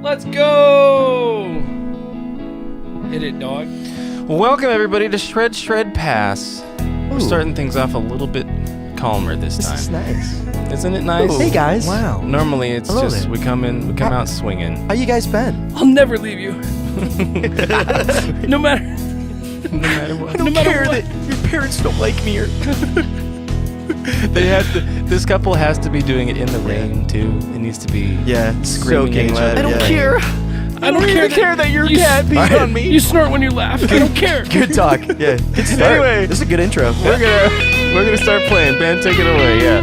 Let's go! Hit it, dog. Welcome, everybody, to Shred Pass. Ooh. We're starting things off a little bit calmer this time. This is nice. Isn't it nice? Ooh. Hey, guys. Wow. Normally, it's Hello just there. we come out swinging. How you guys been? I'll never leave you. No matter what. I don't care that your parents don't like me. Or This couple has to be doing it in the rain too. It needs to be soaking wet. I don't care. I don't care that your cat peed on me. You snort when you laugh. I don't care. Good talk. Yeah. Good start. Anyway. This is a good intro. We're gonna start playing. Ben, take it away. Yeah.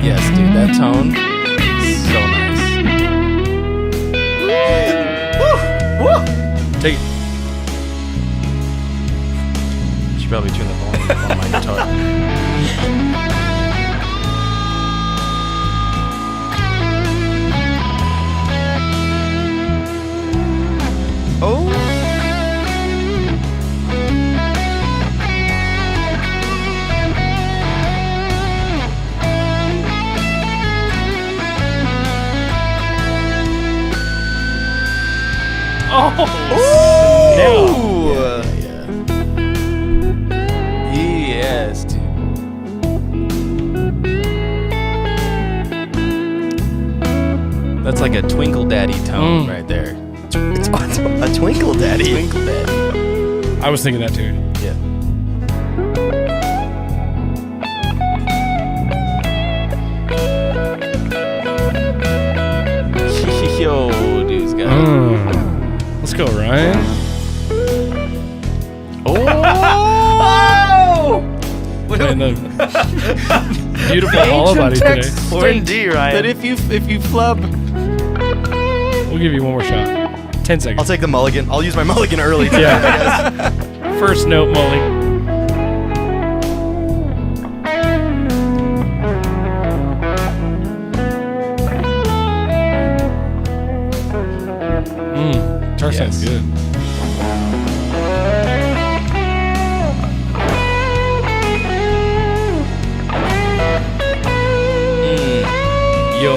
Yes, dude, that tone is so nice. Woo! Take it. Should probably turn the volume up on my guitar. Oh. Oh! Yeah. Yes, dude. That's like a Twinkle Daddy tone right there. It's a twinkle daddy. Twinkle Daddy. I was thinking that too. Yeah. Yo, dude's got Let's go, Ryan. Oh! Playing the beautiful hollow body today. Or D, Ryan. But if you flub, We'll give you one more shot. 10 seconds. I'll take the mulligan. I'll use my mulligan early. Too, Yeah. I guess. First note, Molly. Guitar sounds good. Yo.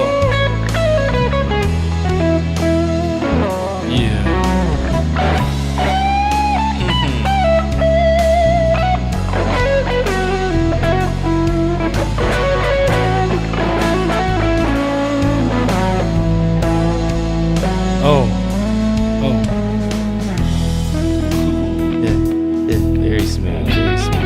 Yeah. Oh. Yeah. very smooth, very smooth.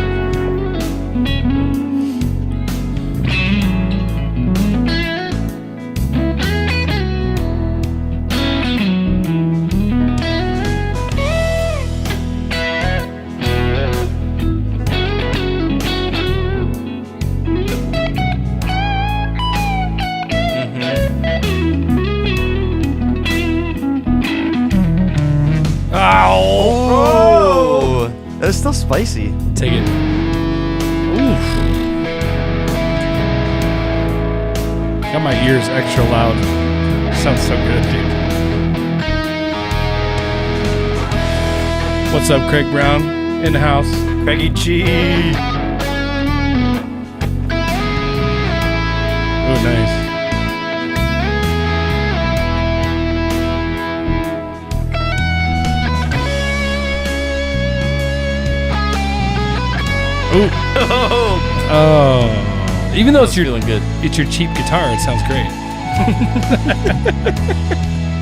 Oh! That's still spicy. Take it. Oof. Got my ears extra loud. Sounds so good, dude. What's up, Craig Brown? In the house. Craigie G. Oh, nice. Ooh. Oh. Even though it's your cheap guitar, it sounds great.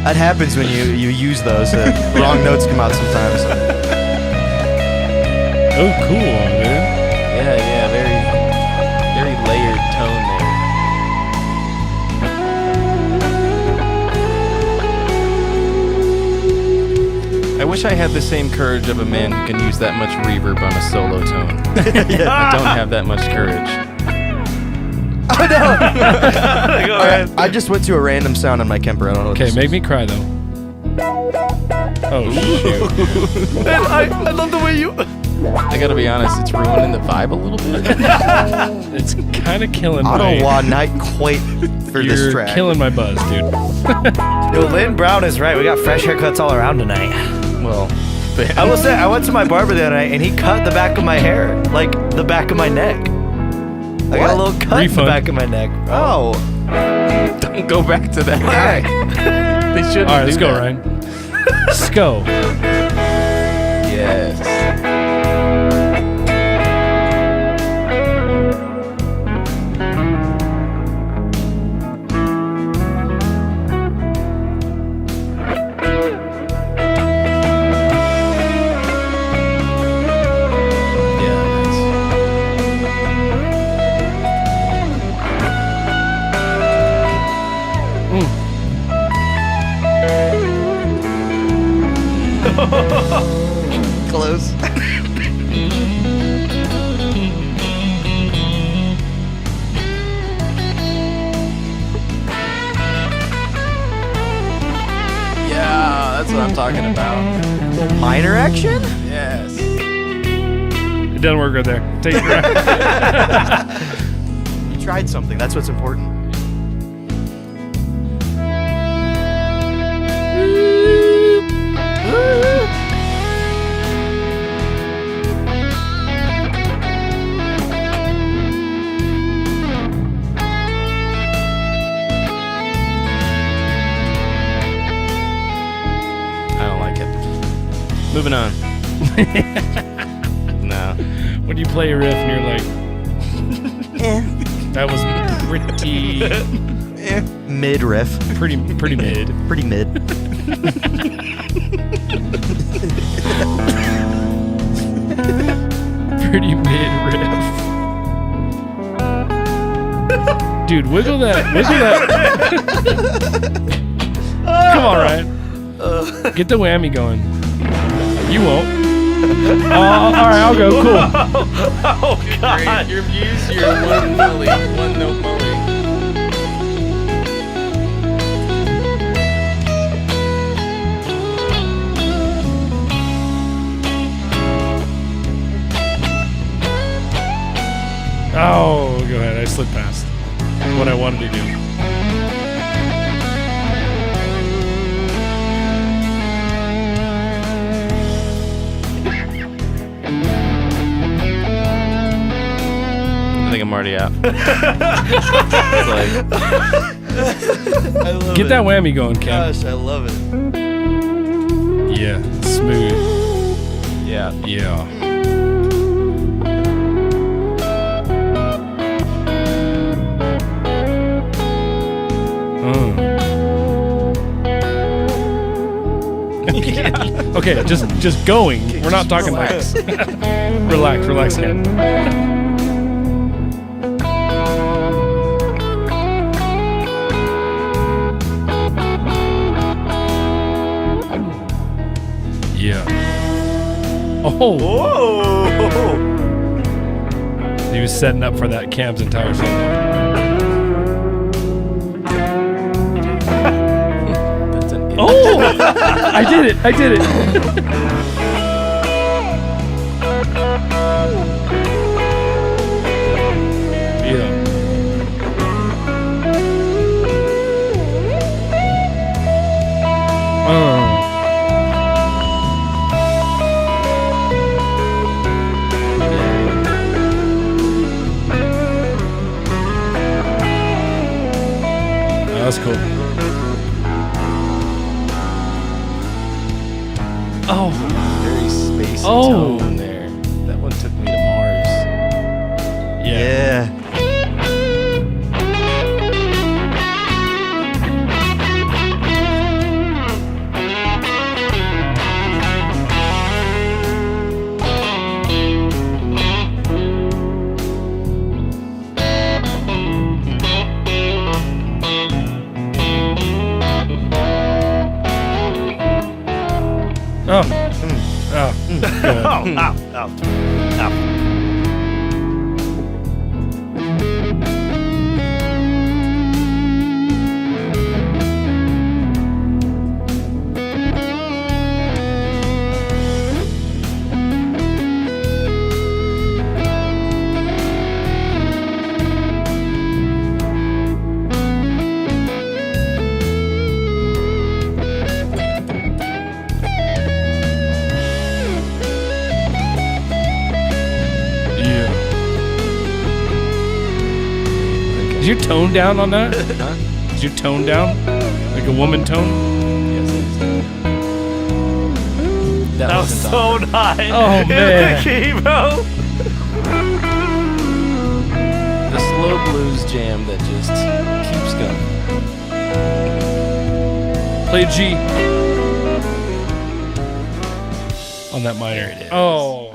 That happens when you use those. Wrong notes come out sometimes. Oh, cool, man. Yeah, very layered tone there. I wish I had the same courage of a man who can use that much reverb on a solo tone. I don't have that much courage. Oh no! I just went to a random sound on my Kemper. I don't know. Okay, make me cry though. Oh shoot! I love the way you. I gotta be honest, it's ruining the vibe a little bit. It's kind of killing Ottawa not quite for this You're track. killing my buzz, dude. Yo, Lynn Brown is right. We got fresh haircuts all around tonight. Well, I will say, I went to my barber the other night and he cut the back of my hair, like the back of my neck. I got a little cut in the Refund. back of my neck. Oh. Don't go back to that. They shouldn't. All right, let's do go, that. Ryan. Let's go. Yes. Yeah, nice. Close. Yeah, that's what I'm talking about. Minor action? Yes. It doesn't work right there. Take it back. You tried something. That's what's important. I don't like it. Moving on. No. When you play a riff and you're like, that was pretty Mid riff. pretty mid. Pretty mid. Pretty mid riff. Dude, wiggle that. Come on, Ryan. Get the whammy going. You won't. All right, I'll go. Cool. Oh, God. Your views, you're one bully, one no bully. Oh, go ahead. I slipped past what I wanted to do. I think I'm already out. It's like, I love Get that whammy going, Cam. Gosh, I love it. Yeah, smooth. yeah. Yeah. Okay, just going. We're not talking Relax. like relax, Cam. Yeah. Oh, Whoa. he was setting up for that Cam's entire solo. That's an Oh, I did it. Yeah. That's cool. Oh, very spacey Oh. tone there. That one took me to Mars. yeah. Oh. Oh. Good. Oh, ow, ow, ow. Is your tone down on that? Huh? Is your tone down? Like a woman tone? Yes, it is. That was wasn't so on. nice. Oh, man. The key, bro. The slow blues jam that just keeps going. Play G. On that minor. There it is. Oh.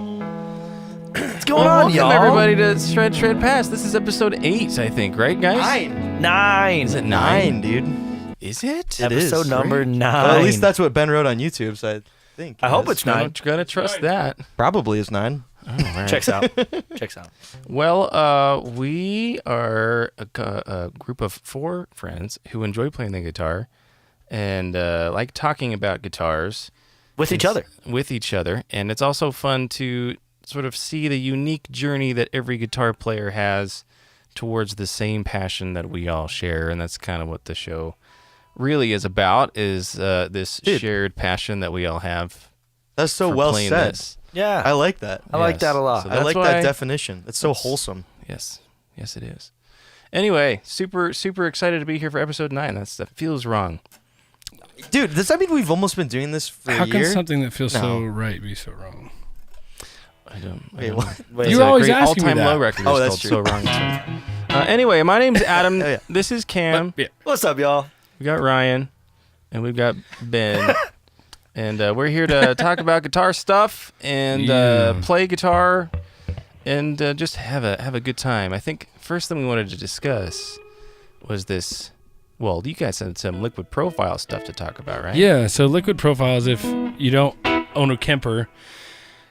What's going on, Welcome y'all? everybody to Shred Pass. This is episode 8, I think, right, guys? 9. Is it 9, 9? dude. Is it? It is. Episode number 9. Well, at least that's what Ben wrote on YouTube, so I think. I hope it it's is. 9. Gotta trust that. Probably is 9. Oh, all right. Checks out. Checks out. Well, we are a group of 4 friends who enjoy playing the guitar and like talking about guitars. With each other. With each other. And it's also fun to sort of see the unique journey that every guitar player has towards the same passion that we all share. And that's kind of what the show really is about, is this shared passion that we all have. That's so for well playing said. this. Yeah. I like that. I like Yes. that a lot. So I like that's that why- definition. It's so wholesome. Yes. Yes, it is. Anyway, super excited to be here for episode 9. That feels wrong. Dude, does that mean we've almost been doing this for How a year? can something that feels so No. right be so wrong? I don't. Wait, I what? don't. Wait, You It's a always great asking me all-time that. low record. Oh, is that's called true. So Wrong. Anyway, my name's Adam. Oh, yeah. This is Cam. Yeah. What's up, y'all? We got Ryan, and we've got Ben, and we're here to talk about guitar stuff and Yeah. play guitar, and just have a good time. I think first thing we wanted to discuss was this. Well, you guys had some liquid profile stuff to talk about, right? Yeah, so liquid profiles, if you don't own a Kemper,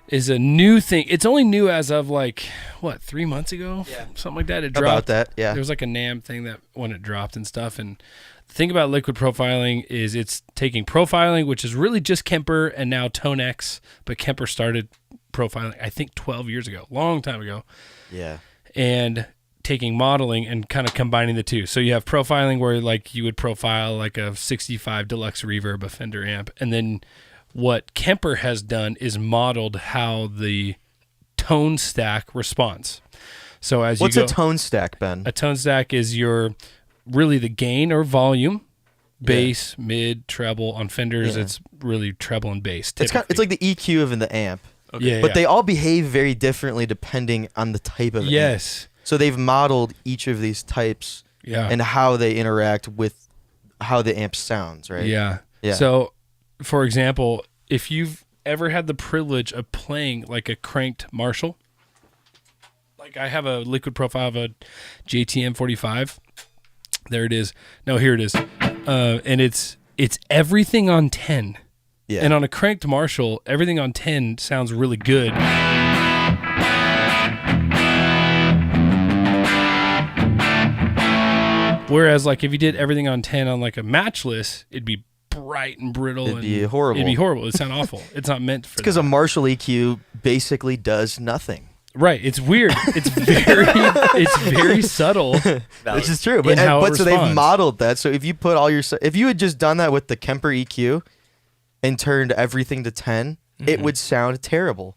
is a new thing. It's only new as of 3 months ago? Yeah. Something like that. It About dropped. that, yeah. There was like a NAMM thing that when it dropped and stuff. And the thing about liquid profiling is it's taking profiling, which is really just Kemper and now Tone X, but Kemper started profiling, I think 12 years ago, long time ago. Yeah. And taking modeling and kind of combining the two. So you have profiling where you would profile like a 65 deluxe reverb, a Fender amp. And then what Kemper has done is modeled how the tone stack responds. So as What's you go, a tone stack, Ben? a tone stack is really the gain or volume, bass, mid, treble. On Fenders, Yeah. it's really treble and bass. It's like the EQ of the amp. yeah, But they all behave very differently depending on the type of amp. yes, So they've modeled each of these types yeah, and how they interact with how the amp sounds, right? yeah. Yeah. So, for example, if you've ever had the privilege of playing like a cranked Marshall, like I have a liquid profile of a JTM 45. There it is. No, here it is. And it's everything on 10. Yeah. And on a cranked Marshall, everything on 10 sounds really good. Whereas, if you did everything on 10 on a matchless, it'd be bright and brittle. It'd and be horrible. It'd be horrible. It'd sound awful. It's not meant for because that. a Marshall EQ basically does nothing. Right. It's weird. It's very subtle. Which is true. In how it But so they've responds. modeled that. So if you put if you had just done that with the Kemper EQ and turned everything to 10, it would sound terrible.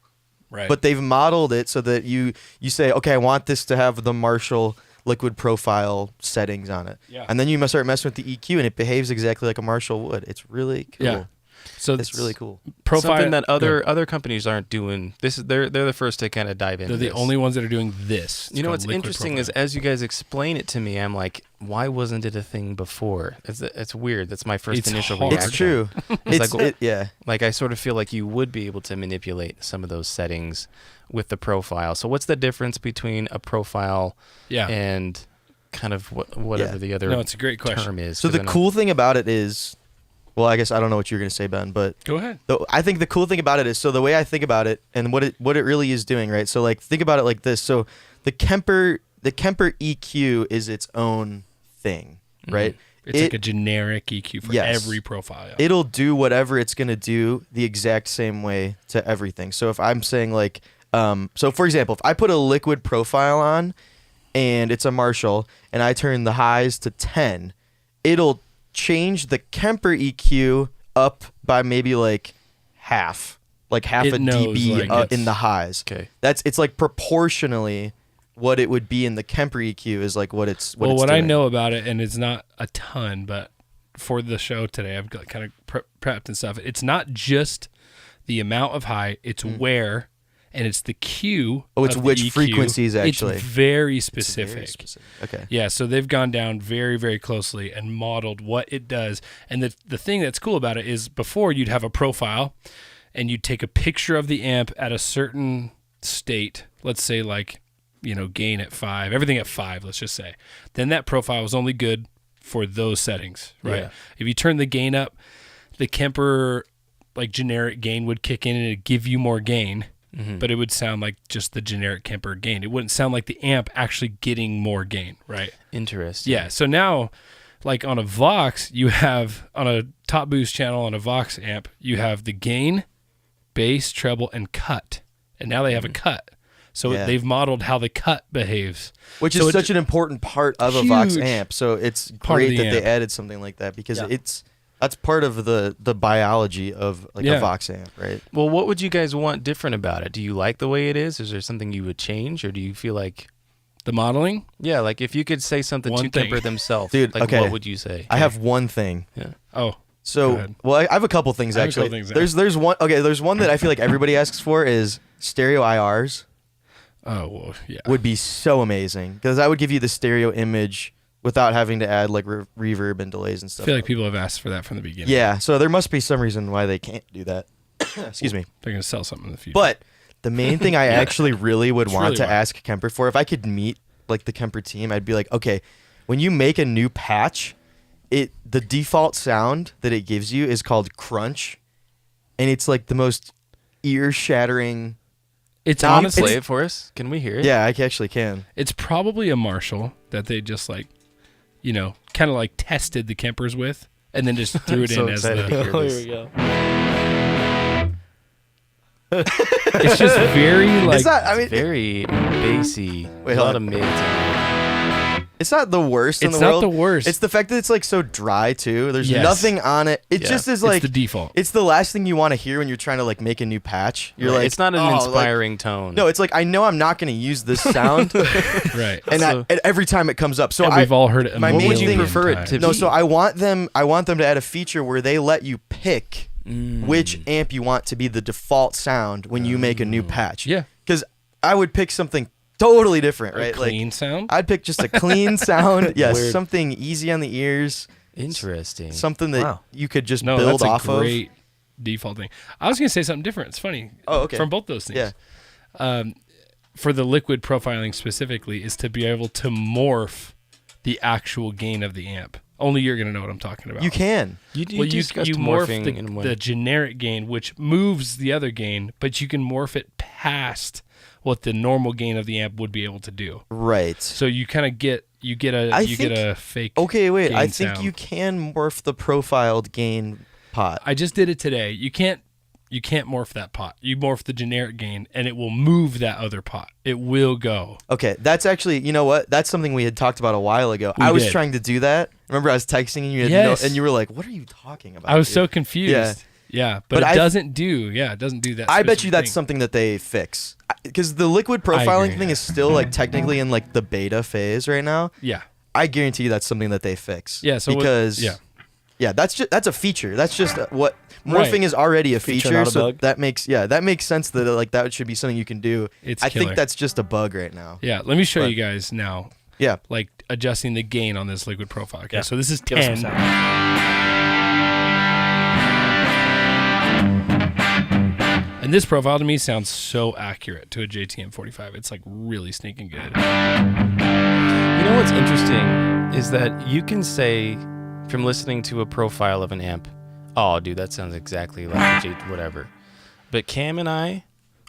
Right. But they've modeled it so that you say, okay, I want this to have the Marshall liquid profile settings on it. Yeah. And then you must start messing with the EQ and it behaves exactly like a Marshall would. It's really cool. Yeah. So It's really cool. Profile Something that other companies aren't doing. They're the first to kind of dive into. They're the this. only ones that are doing this. It's You know called what's liquid interesting is profile. as you guys explain it to me, I'm like, why wasn't it a thing before? It's weird. That's my first It's initial hard. reaction. It's true. It's like- yeah. Like I sort of feel like you would be able to manipulate some of those settings with the profile. So what's the difference between a profile Yeah. and kind of whatever Yeah. the other No, it's a great question. term is? So 'Cause the I know- cool thing about it is, well, I guess I don't know what you're going to say, Ben, but Go ahead. I think the cool thing about it is, so the way I think about it and what it really is doing, right? So think about it like this. So the Kemper EQ is its own thing, right? It's like a generic EQ for Yes. every profile. It'll do whatever it's going to do the exact same way to everything. So if I'm saying so for example, if I put a liquid profile on and it's a Marshall and I turn the highs to 10, it'll change the Kemper EQ up by maybe half It a knows, dB it's- in the highs. Okay. It's proportionally what it would be in the Kemper EQ is like what it's Well, it's what I doing. know about it, and it's not a ton, but for the show today, I've got kind of prepped and stuff. It's not just the amount of high; it's where, and it's the Q. Oh, it's of which the EQ. frequencies actually. It's very It's specific. very specific. Okay. Yeah, so they've gone down very, very closely and modeled what it does. And the thing that's cool about it is before you'd have a profile, and you'd take a picture of the amp at a certain state. Let's say like, gain at 5, everything at 5, let's just say. Then that profile was only good for those settings, right? Yeah. If you turn the gain up, the Kemper like generic gain would kick in and it'd give you more gain, but it would sound like just the generic Kemper gain. It wouldn't sound like the amp actually getting more gain, right? Interesting. Yeah, so now like on a Vox, you have on a top boost channel on a Vox amp, you have the gain, bass, treble, and cut. And now they have a cut. So Yeah. they've modeled how the cut behaves. Which So is it- such an important part of a Vox Huge amp. So it's part of great the that they amp. added something like that because Yeah. that's part of the biology of like Yeah. a Vox amp, right? Well, what would you guys want different about it? Do you like the way it is? Is there something you would change, or do you feel like, The modeling? yeah, like if you could say something One to thing. Kemper themselves, Dude, like okay. what would you say? I have one thing. Yeah. Oh, Go So, ahead. well, I have a couple things I have a actually. couple things, yeah. There's one. Okay, there's one that I feel like everybody asks for is stereo IRs. oh, well, yeah. Would be so amazing because that would give you the stereo image without having to add like reverb and delays and I stuff. feel like people have asked for that from the beginning. Yeah, so there must be some reason why they can't do that. Excuse me. They're going to sell something in the future. But the main thing I actually really would It's want really to wild. ask Kemper for, if I could meet like the Kemper team, I'd be like, okay, when you make a new patch, the default sound that it gives you is called crunch, and it's like the most ear-shattering. it's Now, honestly, Play it for us. Can we hear it? Yeah, I actually can. it's probably a Marshall that they just like, kind of like tested the Kempers with and then just threw it So in as excited to the. hear Oh, this. here we go. It's just very like. It's not. I mean, Very bassy. Wait, a hold lot on. of mids. in there. it's not the worst in It's the not world. the worst. It's the fact that it's like so dry too. There's Yes. nothing on it. It Yeah. just is It's like the default. it's the last thing you want to hear when you're trying to like make a new patch. You're Right. like, It's not an "Oh, like-" inspiring tone. No, it's like I know I'm not going to use this sound, Right. and So- and every time it comes up. So And we've all heard it. A my main million thing- prefer it times. to no, be- so I want them to add a feature where they let you pick Mm. which amp you want to be the default sound when you make a new patch. Yeah. Because I would pick something totally different, A right? clean Like sound. I'd pick just a clean sound. Yes, Weird. something easy on the ears. Interesting. Something that Wow. you could just No, build that's off a of. great default thing. I was going to say something different. It's funny. Oh, okay. From both those things. Yeah. For the liquid profiling specifically is to be able to morph the actual gain of the amp. Only you're going to know what I'm talking about. You can. You Well, you discussed morph morphing in one. the generic gain, which moves the other gain, but you can morph it past what the normal gain of the amp would be able to do. Right. So you kind of get get a fake. Okay, wait. I gain think sound. you can morph the profiled gain pot. I just did it today. You can't morph that pot. You morph the generic gain, and it will move that other pot. It will go. Okay, that's actually, you know what? That's something we had talked about a while ago. We I was did. trying to do that. Remember, I was texting you, Yes. and you were like, "What are you talking about?" I was dude?" so confused. Yeah. Yeah, But but I- it doesn't do. Yeah, it doesn't do that. I bet specific you that's thing. something that they fix, because the liquid profiling agree. thing is still like technically in like the beta phase right now. Yeah. I guarantee you that's something that they fix. Yeah. So because yeah. that's a feature. That's just what Right. morphing is already a Feature, feature. not a So bug. that makes sense that like that should be something you can do. It's I killer. think that's just a bug right now. Yeah. Let me show But- you guys now, Yeah. like adjusting the gain on this liquid profile. Okay. Yeah. So this is Give us some 10. sound. And this profile to me sounds so accurate to a JTM 45. It's like really sneaking good. You know what's interesting is that you can say from listening to a profile of an amp, oh, dude, that sounds exactly like a whatever. But Cam and I,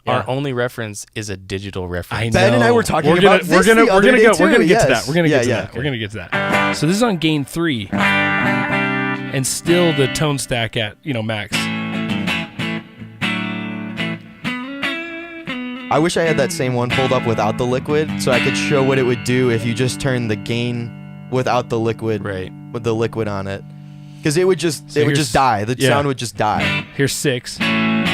Yeah. our only reference is a digital reference. I know. Ben and I were talking We're gonna, about we're this gonna, the we're other gonna day go. We're too, gonna get to yes. that. We're gonna get to Yeah, that. okay. We're gonna get to that. So this is on gain 3, and still the tone stack at max. I wish I had that same one pulled up without the liquid, so I could show what it would do if you just turned the gain without the liquid, Right. with the liquid on it, because it would just So it would here's- just die. The yeah. sound would just die. Here's 6, and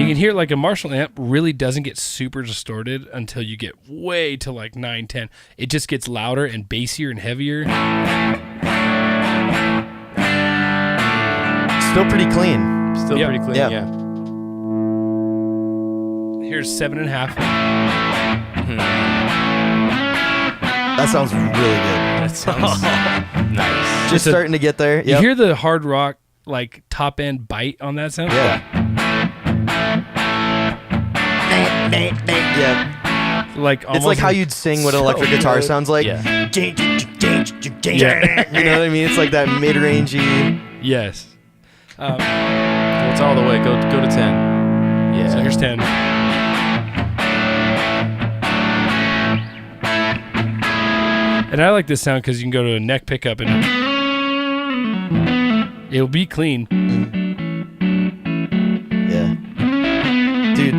And you can hear like a Marshall amp really doesn't get super distorted until you get way to like 9, 10. It just gets louder and bassier and heavier. Still pretty clean. Still Yeah. pretty clean, Yeah. yeah. Here's 7.5. That sounds really good. That sounds nice. Just starting to get there. You Yep. hear the hard rock like top end bite on that sound? Yeah. Yeah. Like It's almost like how you'd sing what an electric guitar sounds like. Yeah. You know what I mean? It's like that mid-rangey. Yes. Well, it's all the way. Go to 10. Yeah. So here's 10. And I like this sound because you can go to a neck pickup and it'll be clean. Yeah. Dude,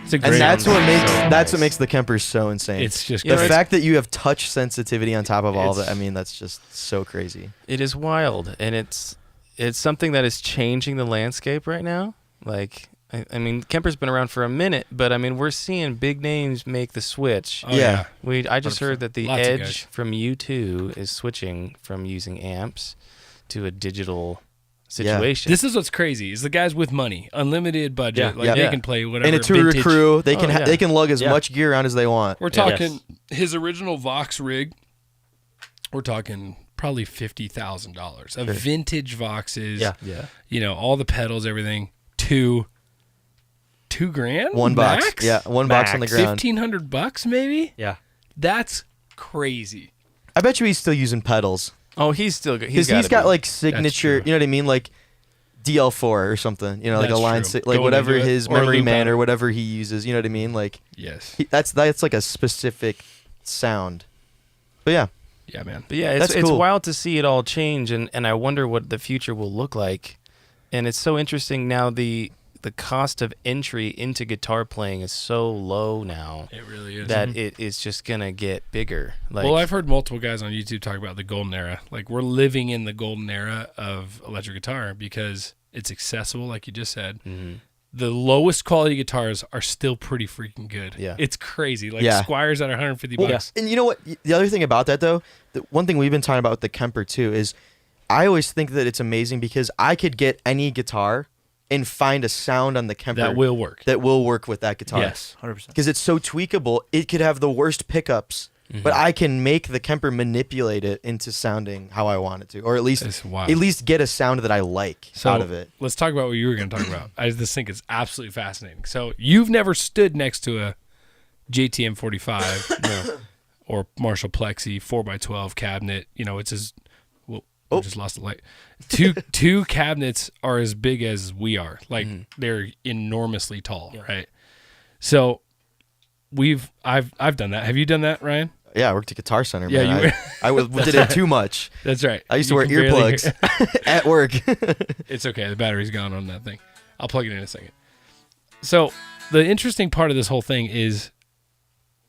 It's a great. and that's what makes So that's what nice. makes the Kemper so insane. It's just the great. fact that you have touch sensitivity on top of all of it. It's- I mean, that's just so crazy. It is wild, and it's something that is changing the landscape right now. Like, I mean, Kemper's been around for a minute, but I mean, we're seeing big names make the switch. Oh, Yeah. I just heard that the Lots of guys. Edge from U2 is switching from using amps to a digital situation. This is what's crazy is the guys with money, unlimited budget, Yeah. like Yeah. they Yeah. can play whatever. And a tour vintage. crew, they can Oh, yeah. they can lug as Yeah. much gear on as they want. We're talking his original Vox rig. We're talking probably $50,000. A vintage Voxes. Yeah. Yeah. You know, all the pedals, everything. $2 grand. One box, Max? yeah, one box on the Max. ground. $1,500 maybe. Yeah. That's crazy. I bet you he's still using pedals Oh, he's still good. because he's got like signature. true. You know what I mean, like DL4 or something. You know, like That's a line, true. like Going whatever into it, his or a memory loop man out. or whatever he uses. You know what I mean? Like Yes. that's like a specific sound. But yeah, Yeah, man. But yeah, That's it's cool. wild to see it all change, and I wonder what the future will look like. And it's so interesting now. The cost of entry into guitar playing is so low now It really is. that it is just gonna get bigger. Like, Well, I've heard multiple guys on YouTube talk about the golden era. Like we're living in the golden era of electric guitar because it's accessible, like you just said. The lowest quality guitars are still pretty freaking good. Yeah. It's crazy. Like Yeah. Squires that are 150 Well, bucks. and you know what? The other thing about that though, the one thing we've been talking about with the Kemper too is, I always think that it's amazing because I could get any guitar and find a sound on the Kemper That will work. that will work with that guitar. Yes. 100%. Because it's so tweakable. It could have the worst pickups, but I can make the Kemper manipulate it into sounding how I want it to, or at least It's wild. get a sound that I like So out of it. let's talk about what you were going to talk about. I just think it's absolutely fascinating. So you've never stood next to a JTM 45 or Marshall Plexi 4x12 cabinet. You know, it's as well. I just lost the light. Two cabinets are as big as we are. Like they're enormously tall, right? So I've done that. Have you done that, Ryan? Yeah, I worked at Guitar Center. Yeah, man. you were- did it too much. That's right. I used to You wear can barely hear- earplugs at work. It's okay. The battery's gone on that thing. I'll plug it in a second. So the interesting part of this whole thing is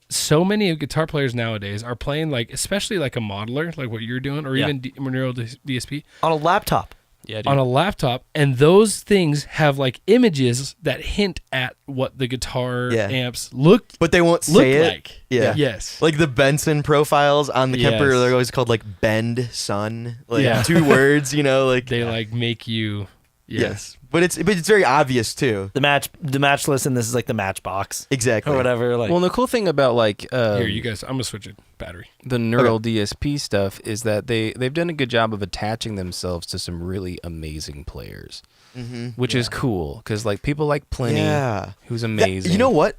so many guitar players nowadays are playing like, especially like a modeler, like what you're doing, or Yeah. even Monero DSP On a laptop. yeah, dude. on a laptop. And those things have like images that hint at what the guitar Yeah. amps look But they won't say it. like. Yeah. Yes. Like the Benson profiles on the Kemper, Yes. they're always called like bend sun, like Yeah. 2 words, you know, like They like make you. yes. But it's very obvious too. The match list, and this is like the matchbox Exactly. or whatever. Like, well, and the cool thing about like Here, you guys. I'm gonna switch a battery. the neural DSP stuff is that they've done a good job of attaching themselves to some really amazing players, which is cool because like people like Plenty, Yeah. who's That- amazing. you know what?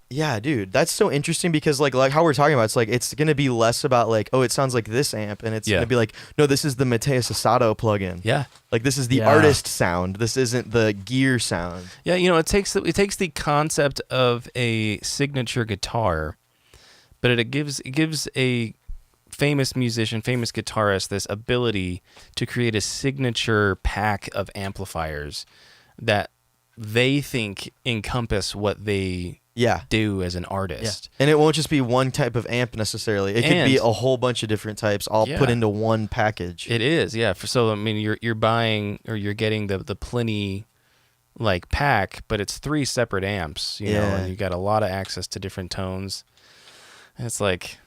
Yeah, dude, that's so interesting because like how we're talking about, it's like it's gonna be less about like, oh, it sounds like this amp, and it's Yeah. gonna be like, no, this is the Mateus Asado plugin. Yeah, Like this is the Yeah. artist sound. This isn't the gear sound. yeah. You know, it takes the concept of a signature guitar, but it gives a famous musician, famous guitarist, this ability to create a signature pack of amplifiers that they think encompass what they Yeah. do as an artist. And it won't just be one type of amp necessarily. It could be And- a whole bunch of different types all Yeah. put into one package. It is, yeah. So I mean, you're buying or you're getting the Plenty like pack, but it's 3 separate amps, you know, and you got a lot of access to different tones. And it's like,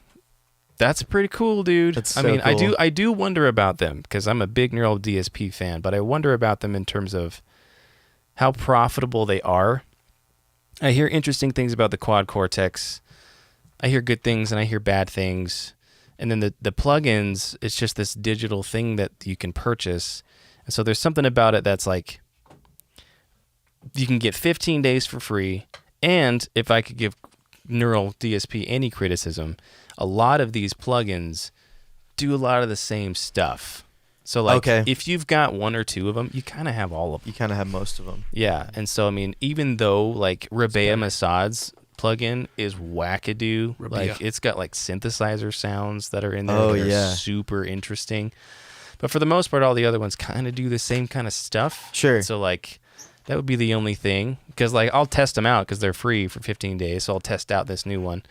that's pretty cool, dude. That's I so mean, cool. I do wonder about them because I'm a big neural DSP fan, but I wonder about them in terms of how profitable they are. I hear interesting things about the Quad Cortex. I hear good things and I hear bad things. And then the plugins, it's just this digital thing that you can purchase. And so there's something about it that's like, you can get 15 days for free. And if I could give Neural DSP any criticism, a lot of these plugins do a lot of the same stuff. So like, if you've got 1 or 2 of them, you kind of have all of them. You kind of have most of them. Yeah, and so I mean, even though like Rabea Massad's plugin is wackadoo, like it's got like synthesizer sounds that are in there that are super interesting. But for the most part, all the other ones kind of do the same kind of stuff. Sure. So like, that would be the only thing, because like I'll test them out because they're free for 15 days. So I'll test out this new one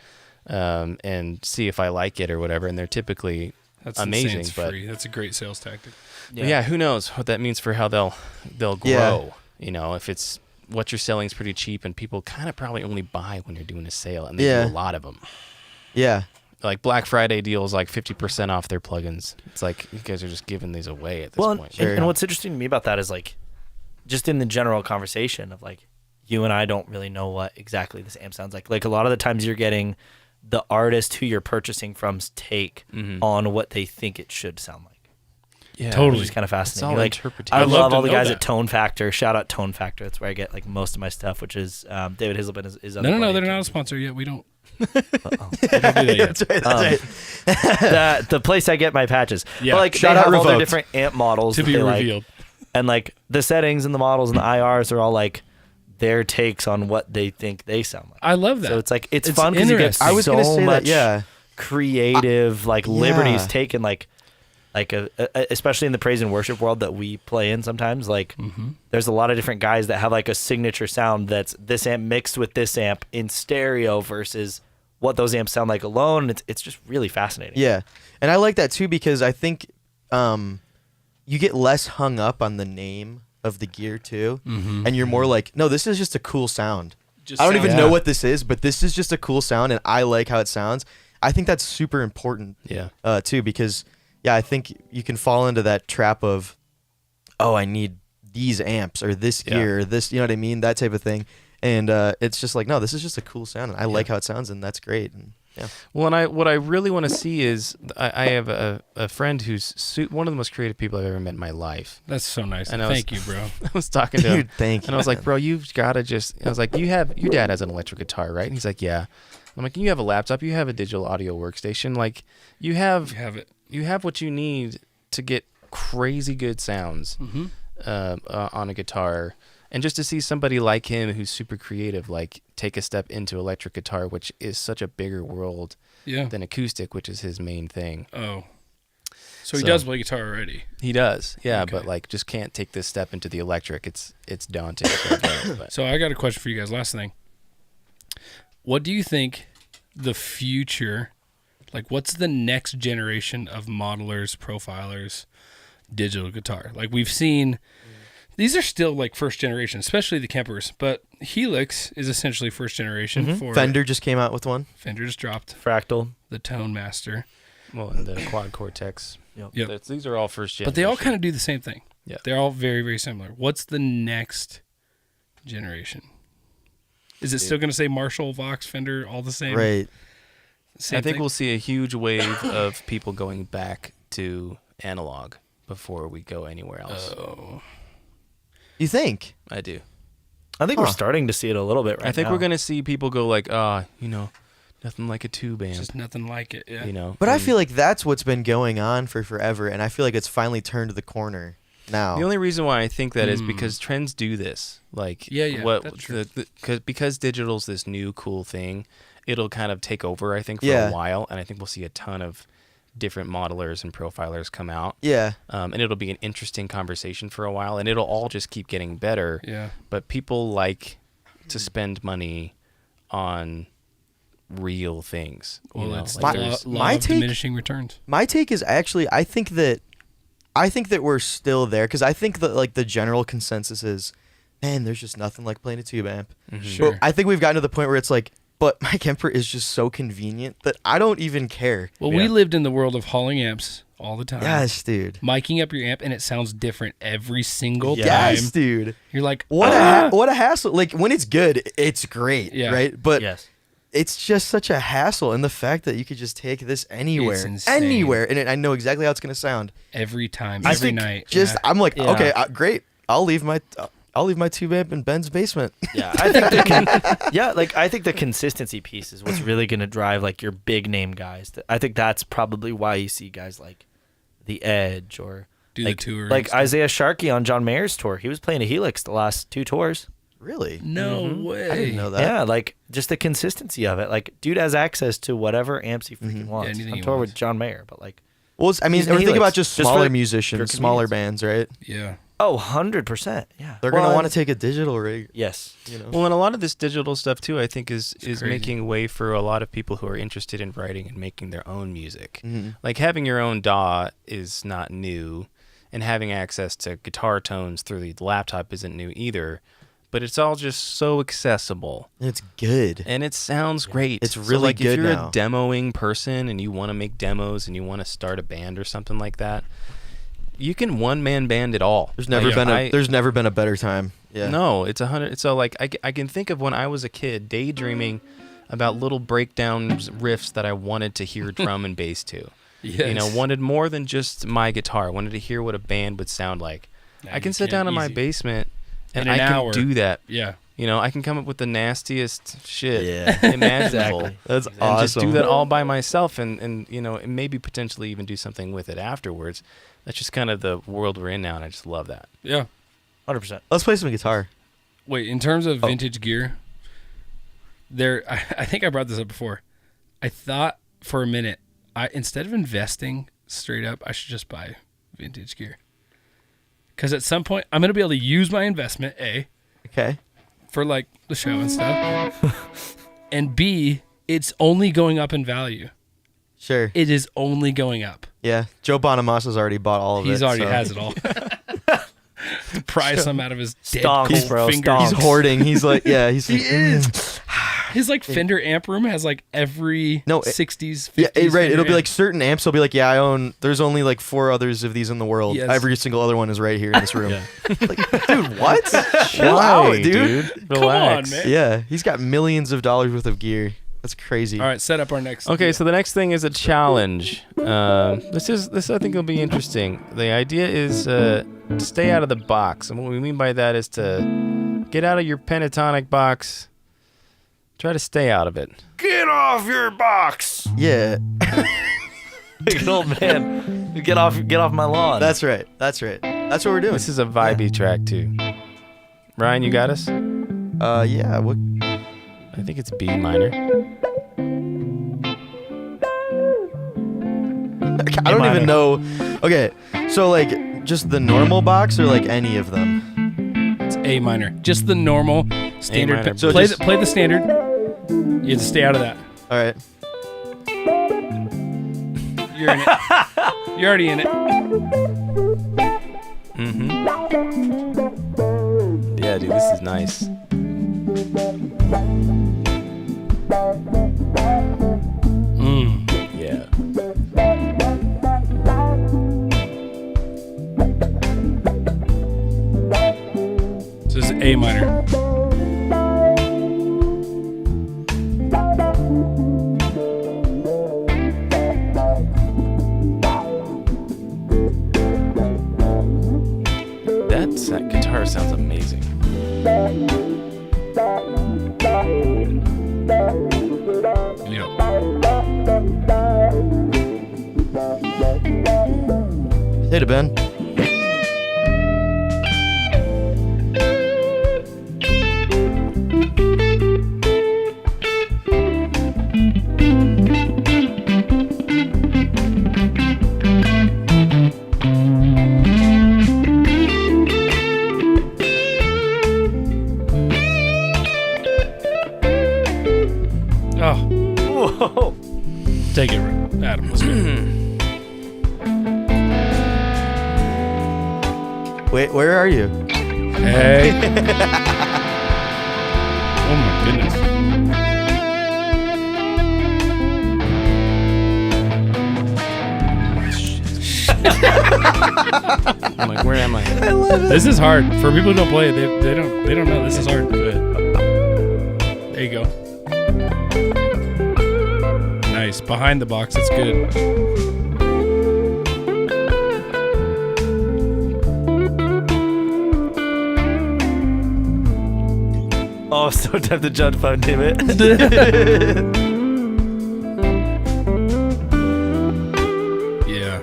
and see if I like it or whatever. And they're typically amazing. It's but free. That's a great sales tactic. Yeah, who knows what that means for how they'll grow. Yeah. You know, if it's what you're selling is pretty cheap and people kind of probably only buy when you're doing a sale, and they do a lot of them. Yeah. Like Black Friday deals like 50% off their plugins. It's like you guys are just giving these away at this point. And what's interesting to me about that is like, just in the general conversation of like, you and I don't really know what exactly this amp sounds like. Like a lot of the times you're getting the artist who you're purchasing from's take on what they think it should sound like. Yeah, totally. Which is kind of fascinating. It's all Like, interpretation. I I'd love love to all the know guys that. at Tone Factor. Shout out Tone Factor. That's where I get like most of my stuff, which is David Hazelbin is No, they're not a sponsor yet. We don't. That's right. the place I get my patches. Yeah. But like Shout they out have all their Revoked. different amp models To that be they like. revealed. And like the settings and the models and the IRs are all like their takes on what they think they sound like. I love that. So it's like it's It's fun because you get interesting. I was so gonna say much that. creative liberties Yeah. taken like especially in the praise and worship world that we play in sometimes. Like there's a lot of different guys that have like a signature sound that's this amp mixed with this amp in stereo versus what those amps sound like alone. It's just really fascinating. Yeah, and I like that too because I think you get less hung up on the name of the gear too, and you're more like, no, this is just a cool sound. I don't even know what this is, but this is just a cool sound, and I like how it sounds. I think that's super important. Too, because I think you can fall into that trap of, oh, I need these amps or this gear or this, you know what I mean, that type of thing. And it's just like, no, this is just a cool sound, and I like how it sounds, and that's great. And Well, and what I really want to see is I have a friend who's one of the most creative people I've ever met in my life. That's so nice. And Thank you, bro. I was talking to him, dude, thank you. and I was like, bro, you've got to just. I was like, your dad has an electric guitar, right? And he's like, yeah. I'm like, you have a laptop, you have a digital audio workstation, like you have it. You have what you need to get crazy good sounds on a guitar. And just to see somebody like him who's super creative, like take a step into electric guitar, which is such a bigger world than acoustic, which is his main thing. Oh. So he does play guitar already. He does, yeah, Okay. but like just can't take this step into the electric. It's daunting. So I got a question for you guys. Last thing. What do you think the future, like what's the next generation of modelers, profilers, digital guitar? Like we've seen, these are still like first generation, especially the Kempers, but Helix is essentially first generation. For Fender just came out with one. Fender just dropped Fractal. the Tone Master. Well, and the Quad Cortex. Yep. These are all first gen. But they all kind of do the same thing. Yeah. They're all very, very similar. What's the next generation? Is it still going to say Marshall, Vox, Fender, all the same? Right. Same I think thing? we'll see a huge wave of people going back to analog before we go anywhere else. Oh. You think? I do. I think we're starting to see it a little bit right now. I think we're going to see people go like, nothing like a tube amp. Just nothing like it. Yeah. But I feel like that's what's been going on for forever, and I feel like it's finally turned the corner now. The only reason why I think that is because trends do this. Like, that's true. Because digital's this new cool thing, it'll kind of take over, I think, for a while, and I think we'll see a ton of different modelers and profilers come out. Yeah. And it'll be an interesting conversation for a while, and it'll all just keep getting better. Yeah. But people like to spend money on real things. Well, it's My- the law my of take- diminishing returns. My take is actually I think that we're still there because I think that like the general consensus is man, there's just nothing like playing a tube amp. Sure. But I think we've gotten to the point where it's like, but my Kemper is just so convenient that I don't even care. Well, we lived in the world of hauling amps all the time. Yes, dude. Miking up your amp, and it sounds different every single time. Yes, dude. You're like, What a hassle. Like, when it's good, it's great, Yeah. right? But Yes. it's just such a hassle. And the fact that you could just take this anywhere. It's insane. Anywhere. And I know exactly how it's going to sound. every time, I every think night. Just, yeah. I'm like, Yeah. okay, great. I'll leave my tube amp in Ben's basement. Yeah, I think I think the consistency piece is what's really going to drive like your big name guys. I think that's probably why you see guys like The Edge or Do like, the tour. and like stuff. Isaiah Sharkey on John Mayer's tour. He was playing a Helix the last 2 tours. Really? No way. I didn't know that. Yeah, like just the consistency of it. Like, dude has access to whatever amps he freaking wants. anything on he tour wants. with John Mayer, but like, Well, I mean, He's in or think Helix. about just Just for smaller pure musicians, smaller convenience. bands, right? Yeah. oh, 100%. Yeah. They're going to want to take a digital rig, Yes. you know? Well, and a lot of this digital stuff too, I think, is crazy. making way for a lot of people who are interested in writing and making their own music. Mhm. Like having your own DAW is not new, and having access to guitar tones through the laptop isn't new either. But it's all just so accessible, It's good. and it sounds great. It's So, really like, good if you're now. a demoing person and you want to make demos and you want to start a band or something like that, you can one-man band it all. There's never Like, there's never been a better time. Yeah. No, it's 100. So like I can think of when I was a kid daydreaming about little breakdowns, riffs that I wanted to hear drum and bass to. Yes. You know, wanted more than just my guitar. Wanted to hear what a band would sound like. Now I you can sit down in my easy. basement and In I an can hour. do that. Yeah. You know, I can come up with the nastiest shit Yeah. imaginable. Exactly. That's And awesome. just do that all by myself and you know, and maybe potentially even do something with it afterwards. That's just kind of the world we're in now, and I just love that. Yeah. 100%. Let's play some guitar. Wait, in terms of Oh. vintage gear, I think I brought this up before. I thought for a minute, instead of investing straight up, I should just buy vintage gear. Because at some point, I'm going to be able to use my investment, A, Okay. for like the show and stuff, and B, it's only going up in value. Sure. It is only going up. Yeah. Joe Bonamassa already bought all of it. He's already so- has it all. Pry some out of his dead Stonks, cold bro, fingers. stonks. He's hoarding. He's like, yeah, he's like, His like Fender amp room has like every No, 60s, 50s. yeah, right. Fender It'll be like amp. certain amps. He'll be like, yeah, I own. There's only like 4 others of these in the world. Yes. Every single other one is right here in this room. Yeah. Like, dude, what? Chill Why, out, dude. Come Relax. on, man. Yeah, he's got millions of dollars worth of gear. That's crazy. All right, set up our next. Okay, so the next thing is a challenge. This I think will be interesting. The idea is to stay out of the box, and what we mean by that is to get out of your pentatonic box. Try to stay out of it. Get off your box, Yeah, big old man. Get off my lawn. that's right. That's right. That's what we're doing. This is a vibey track too. Ryan, you got us? Yeah. What? I think it's B minor. I don't even know. Okay, so like just the normal box or like any of them? It's A minor, just the normal standard. minor. So play just- play the standard. You have to stay out of that. All right. You're in it. You're already in it. Mm-hmm. Yeah, dude, this is nice. Yeah. This is A minor. That guitar sounds amazing. Hit it, Ben. Oh, Whoa. take it, Adam. Let's go. Wait, where are you? Hey. Oh my goodness. I'm like, where am I? This is hard for people who don't play it. They don't know this is hard. Go ahead. There you go. Nice behind the box. That's good. Oh, so tempted to jump on it. Yeah.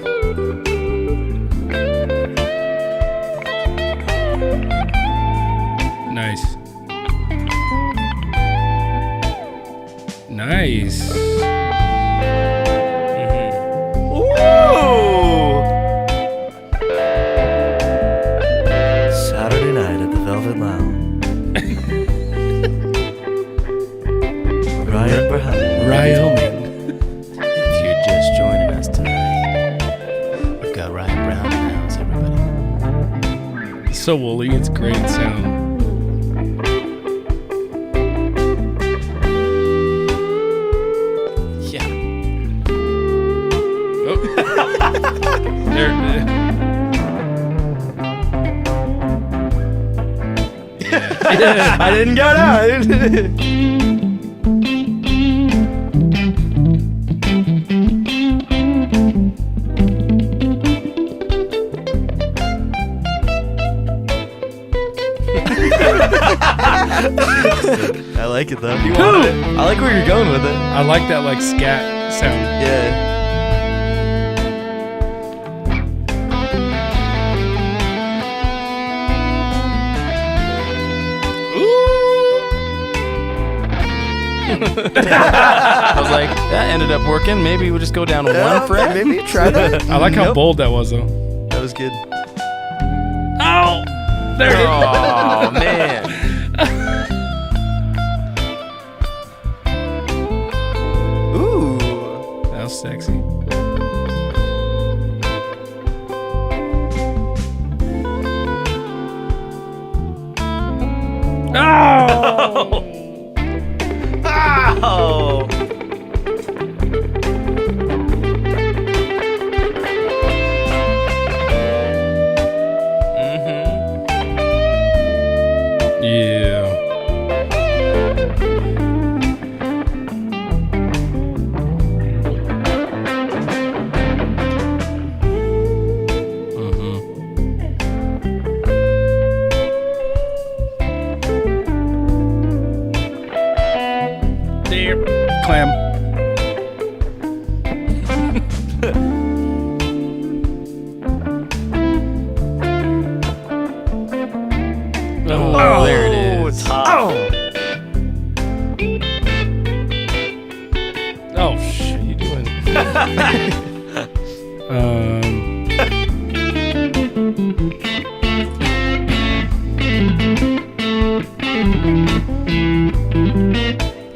Nice. Nice. Ooh! Saturday night at the Velvet Lounge. Ryan Brown. Wyoming. If you're just joining us tonight, we've got Ryan Brown in the house, everybody. So woolly. It's great sound. Yeah. Oh. There. I didn't go down. I like it though. I like where you're going with it. I like that like scat sound. Yeah. I was like, that ended up working. Maybe we'll just go down one fret. Maybe try that. I like how Nope. bold that was though. That was good. Oh, there it is. Oh, man. Ooh. That was sexy. Oh! Oh! Yeah. Damn. Clam. Oh, there it is. Tough. Oh shit, you doing?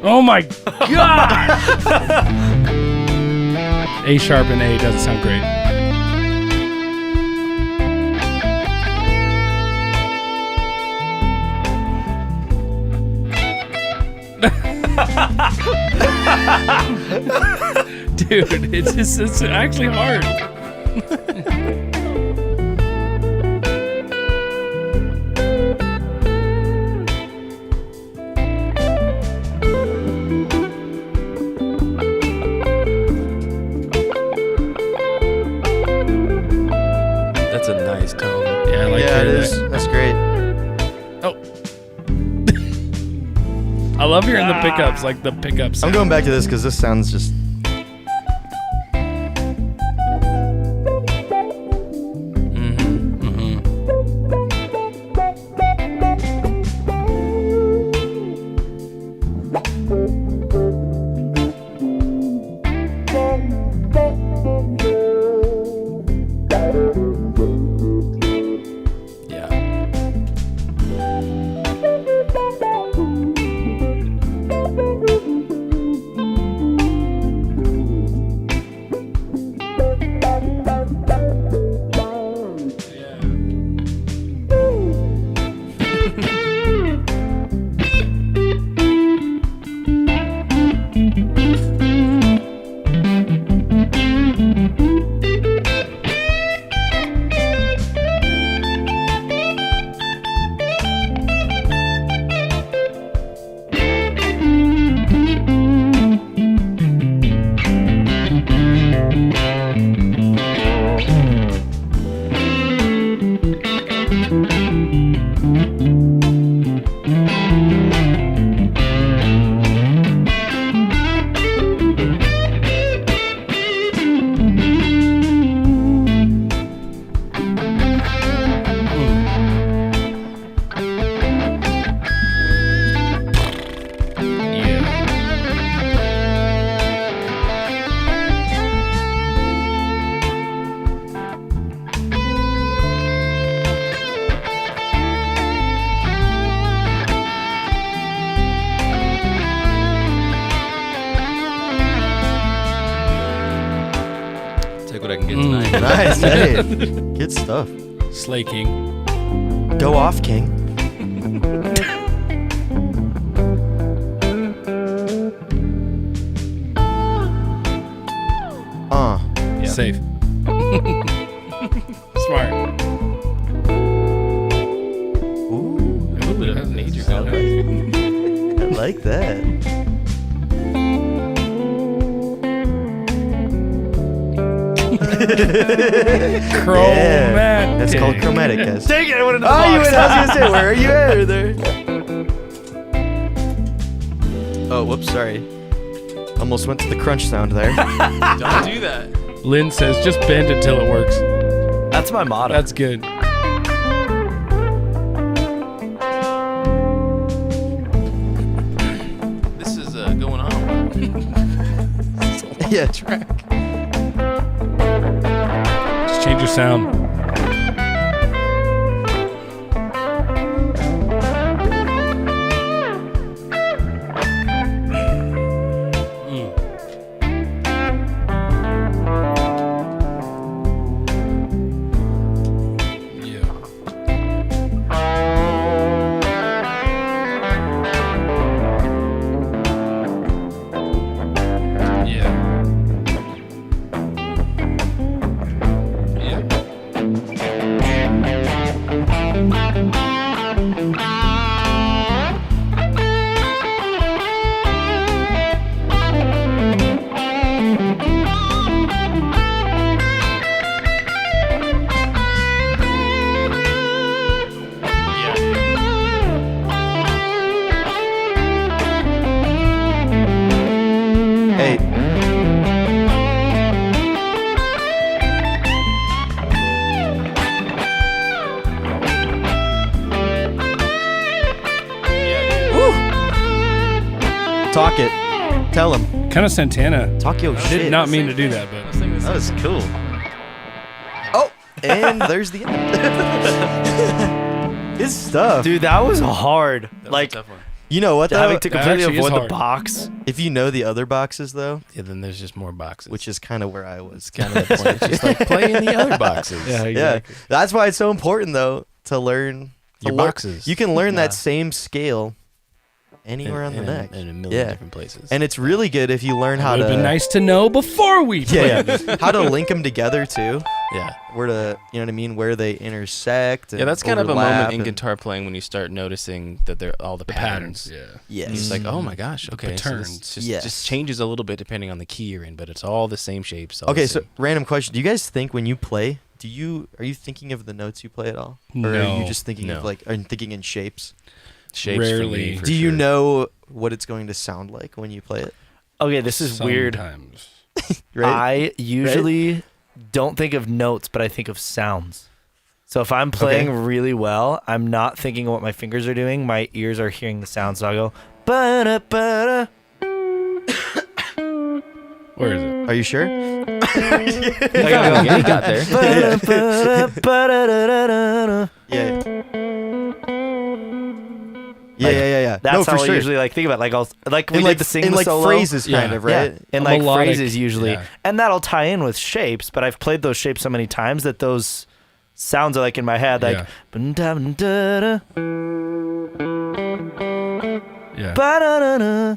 Oh my god! A sharp and A doesn't sound great. Dude, it's actually hard. That's a nice tone. Yeah, I like Yeah, it hearing is. that. That's great. Oh. I love hearing the pickups, like the pickups. I'm going back to this because this sounds just. Yeah. Nice. Hey, good stuff. Slay King. Go off, King. Safe. Smart. Ooh, A little bit of nature going on. I like that. Chromatic. That's called chromatic, guys. Take it. I wanted to Oh, you went. I was gonna say, where are you at over there? Oh, whoops, sorry. Almost went to the crunch sound there. Don't do that. Lynn says, just bend it till it works. That's my motto. That's good. This is going on. Yeah, track. Just change your sound. Talk it. Tell him. Kind of Santana. Talk your I shit. did not mean to do that, but That was cool. Oh, and there's the end. Good stuff. Dude, that was hard. That was Like, a tough one. You know what, though? having to That completely actually is avoid the hard. box. If you know the other boxes, though, Yeah, then there's just more boxes. which is kind of where I was. It's kind of the point. It's just like playing the other boxes. Yeah, that's why it's so important, though, to learn Your lear- boxes. You can learn Yeah. that same scale anywhere on the neck. in a million Yeah. different places. And it's really good if you learn how it would to. have been nice to know before we Yeah, played. yeah. How to link them together too. yeah. Where to, you know what I mean? Where they intersect. And Yeah, that's kind of a moment overlap in and- guitar playing when you start noticing that they're all the patterns. Yeah. Yes. It's like, oh my gosh, okay. So this patterns. just Yes. changes a little bit depending on the key you're in, but it's all the same shapes. all Okay, the so same. random question: do you guys think when you play, are you thinking of the notes you play at all, or are you No. just thinking of No. are you thinking in shapes? shapes rarely. for me, for Do you sure. know what it's going to sound like when you play it? Okay, this is weird. Sometimes. Right? I usually don't think of notes, but I think of sounds. So if I'm playing really well, I'm not thinking of what my fingers are doing. My ears are hearing the sound. So I go, ba-da, ba-da. Where is it? Are you sure? Yeah, you got there. Ba-da, ba-da, ba-da-da-da-da. Yeah. Yeah. That's no, how for I sure. usually think about it. Like we in did like the sing in like solo. phrases, kind Yeah. of, right? Yeah, in A like melodic- phrases usually. yeah. And that'll tie in with shapes, but I've played those shapes so many times that those sounds are like in my head, like Yeah. ba-da-da-da, Yeah. ba-da-da-da.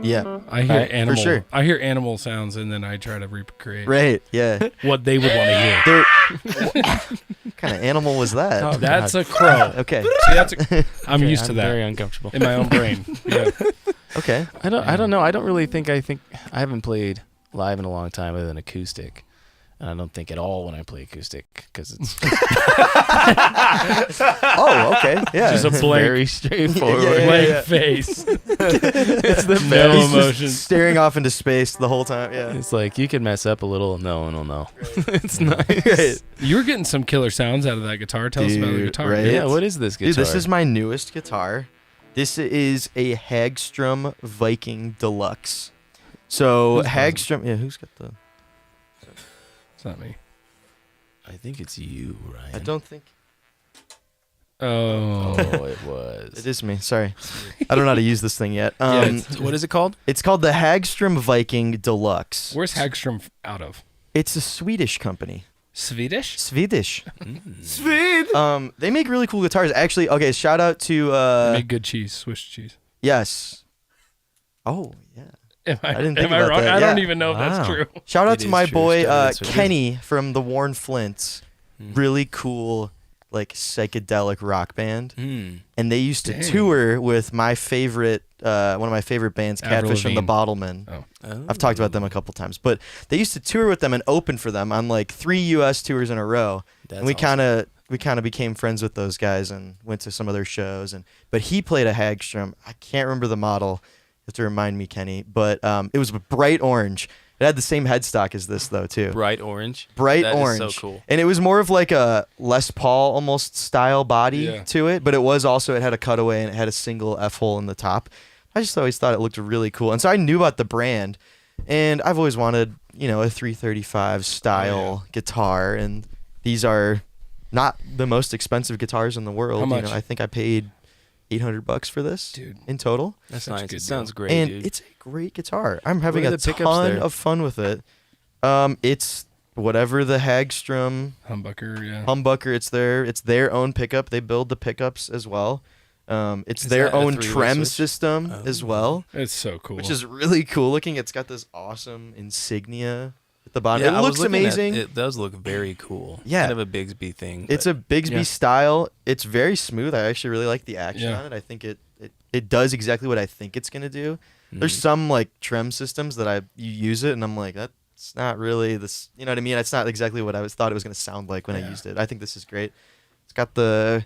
Yeah. I hear Right, for animal. sure. I hear animal sounds, and then I try to recreate Right. Yeah. what they would want to hear. What kind of animal was that? Oh, That's a crow. Okay. See, I'm Okay, used to I'm that Very uncomfortable. in my own brain. Yeah. Okay. I don't know. I don't really think I haven't played live in a long time other than acoustic. And I don't think at all when I play acoustic because it's Oh, okay. Yeah. Just a blank, very straightforward. Yeah, yeah, blank yeah. face. It's the No He's just emotion. staring off into space the whole time. Yeah. It's like you can mess up a little and no one will know. It's nice. Right. You were getting some killer sounds out of that guitar. Tell us about the Dude, guitar. right? Yeah, what is this guitar? Dude, this is my newest guitar. This is a Hagstrom Viking Deluxe. So Who's Hagstrom, yeah, who's got the? It's not me. I think it's you, Ryan. I don't think. Oh. It was. It is me. Sorry. I don't know how to use this thing yet. What is it called? It's called the Hagstrom Viking Deluxe. Where's Hagstrom out of? It's a Swedish company. Swedish? Swedish. Sweet. They make really cool guitars. Actually, okay, shout out to They make good cheese, Swiss cheese. yes. Oh, yeah. I didn't think am I about wrong? that. I don't Yeah. even know if that's Wow. true. Shout out It to is my true. boy Shout out to Kenny from the Worn Flints. Really cool, like psychedelic rock band. And they used to Dang. tour with my favorite, one of my favorite bands, Avril Catfish and the Lavigne. Bottlemen. Oh. I've talked about them a couple times, but they used to tour with them and open for them on like 3 U.S. tours in a row. That's And we awesome. kind of became friends with those guys and went to some of their shows. But he played a Hagstrom. I can't remember the model. You have to remind me, Kenny. But it was bright orange. It had the same headstock as this though too. Bright orange. Bright That is orange. so cool. And it was more of like a Les Paul almost style body Yeah. to it, but it had a cutaway and it had a single F hole in the top. I just always thought it looked really cool. And so I knew about the brand, and I've always wanted, a 335 style guitar, and these are not the most expensive guitars in the world. How much? I think I paid $800 for this Dude. in total. That's Such a nice. good It sounds deal. great, And dude. it's a great guitar. I'm having What are a the pickups ton there? of fun with it. It's whatever the Hagstrom Humbucker, yeah. humbucker. It's their own pickup. They build the pickups as well. It's Is their that a own three-way trem switch? system as well, It's so cool. which is really cool looking. It's got this awesome insignia at the bottom. Yeah, I it was looks looking at- amazing. It does look very cool. Yeah. Kind of a Bigsby thing. It's but- a Bigsby Yeah. style. It's very smooth. I actually really like the action Yeah. on it. I think it does exactly what I think it's gonna do. There's some like trem systems that you use it and I'm like, that's not really this. You know what I mean? It's not exactly what I thought it was gonna sound like when I Yeah. used it. I think this is great. It's got the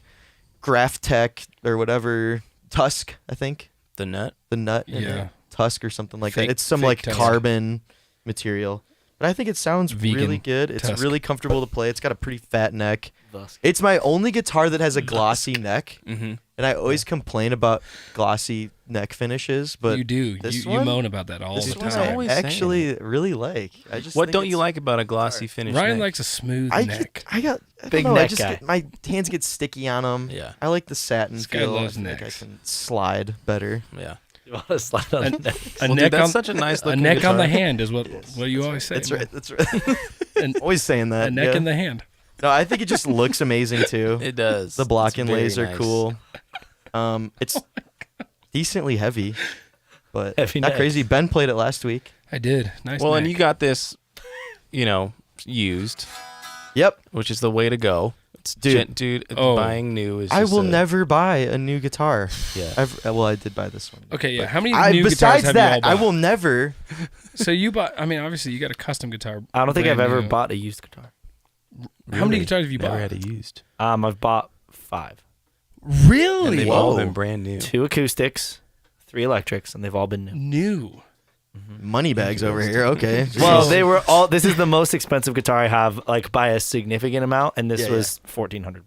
Graphtec or whatever tusk. I think the nut. the nut in Yeah. it. Tusk or something like Fake- that. It's some fake like tusk. carbon material. But I think it sounds Vegan really good. It's tusk. really comfortable to play. It's got a pretty fat neck. Thus. It's my only guitar that has a glossy neck, Mm-hmm. and I always complain about glossy neck finishes. But you do. this You one- moan about that all this the one one's I time. always actually really like. I just What think don't you it's- like about a glossy finish? Ryan neck? likes a smooth I neck. got Big I neck just guy. get, my hands get sticky on them. Yeah. I like the satin This guy feel. loves I think necks. I can slide better. Yeah. You want to slide on And- the neck? A Well, neck dude, that's on such a nice a looking neck on the guitar. hand is what you always say. That's man. right. That's right. And Always saying that. a neck yeah. in the hand. No, I think it just looks amazing too. It does. The block It's inlays very are nice. cool. It's decently heavy, but Heavy not necks. crazy. Ben played it last week. I did. Nice. Well, and neck. you got this, used, Yep. which is the way to go. It's Dude. dude, Oh. buying new is. I just will a- never buy a new guitar. Yeah. Well, I did buy this one. Okay, yeah. But How many new guitars besides have that, you all I bought? will never. So you bought. I mean, obviously, you got a custom guitar. I don't think I've brand ever new. bought a used guitar. How many Really? guitars have you Never bought? had a used. I've bought 5. And Really? they've all Whoa. been brand new. 2 acoustics, 3 electrics, and they've all been new. New. Money bags over here. Okay. Well, Jeez. they were all. This is the most expensive guitar I have, like by a significant amount, and this Yeah, was $1,400.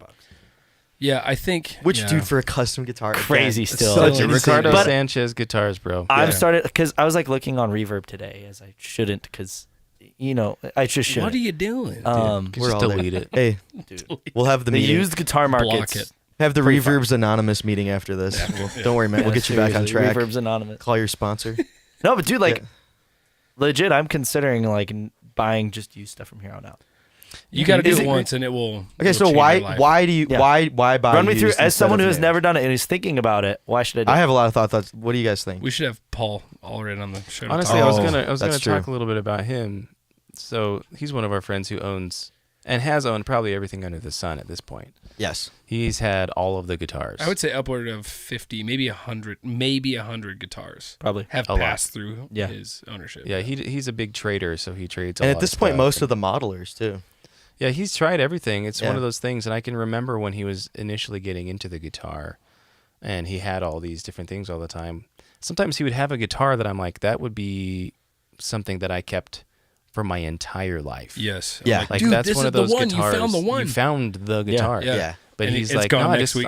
Yeah, I think. Which yeah. dude for a custom guitar? Again, Crazy it's still. Such Dude, an Ricardo insane- Sanchez guitars, bro. I'm Yeah. started because I was like looking on Reverb today, as I shouldn't, because I just shouldn't. What are you doing? We're we're just all there. delete it. Hey, we'll have the the meeting. used guitar Block markets. it. Have the pretty fun. Reverb's Anonymous meeting after this. Don't worry, man. We'll Yeah, get you back on seriously, track. Reverb's anonymous. Call your sponsor. No, but dude, like Yeah. legit, I'm considering like buying just used stuff from here on out. You got to do Is it it- once, and it will. Okay, it'll so change why your life. why do you Yeah. why buy? Run me through used as instead someone of who has new? never done it and is thinking about it. Why should I do? I it? have a lot of thoughts. What do you guys think? We should have Paul Allred on the show. to Honestly, talk I was about Oh, gonna that's talk true. a little bit about him. So he's one of our friends who owns and has owned probably everything under the sun at this point. Yes. He's had all of the guitars. I would say upward of 50, maybe 100 guitars Probably. have A lot. passed through Yeah. his ownership. Yeah, he's a big trader, so he trades. And at this point, most of the modelers too. Yeah, he's tried everything. It's one Yeah. of those things, and I can remember when he was initially getting into the guitar, and he had all these different things all the time. Sometimes he would have a guitar that I'm like, that would be something that I kept for my entire life. Yes. Yeah. I'm Like dude, that's this one is of those the one. guitars. You found the one. You found the guitar. Yeah. Yeah. But And he's it's like, gone no, I next just, week."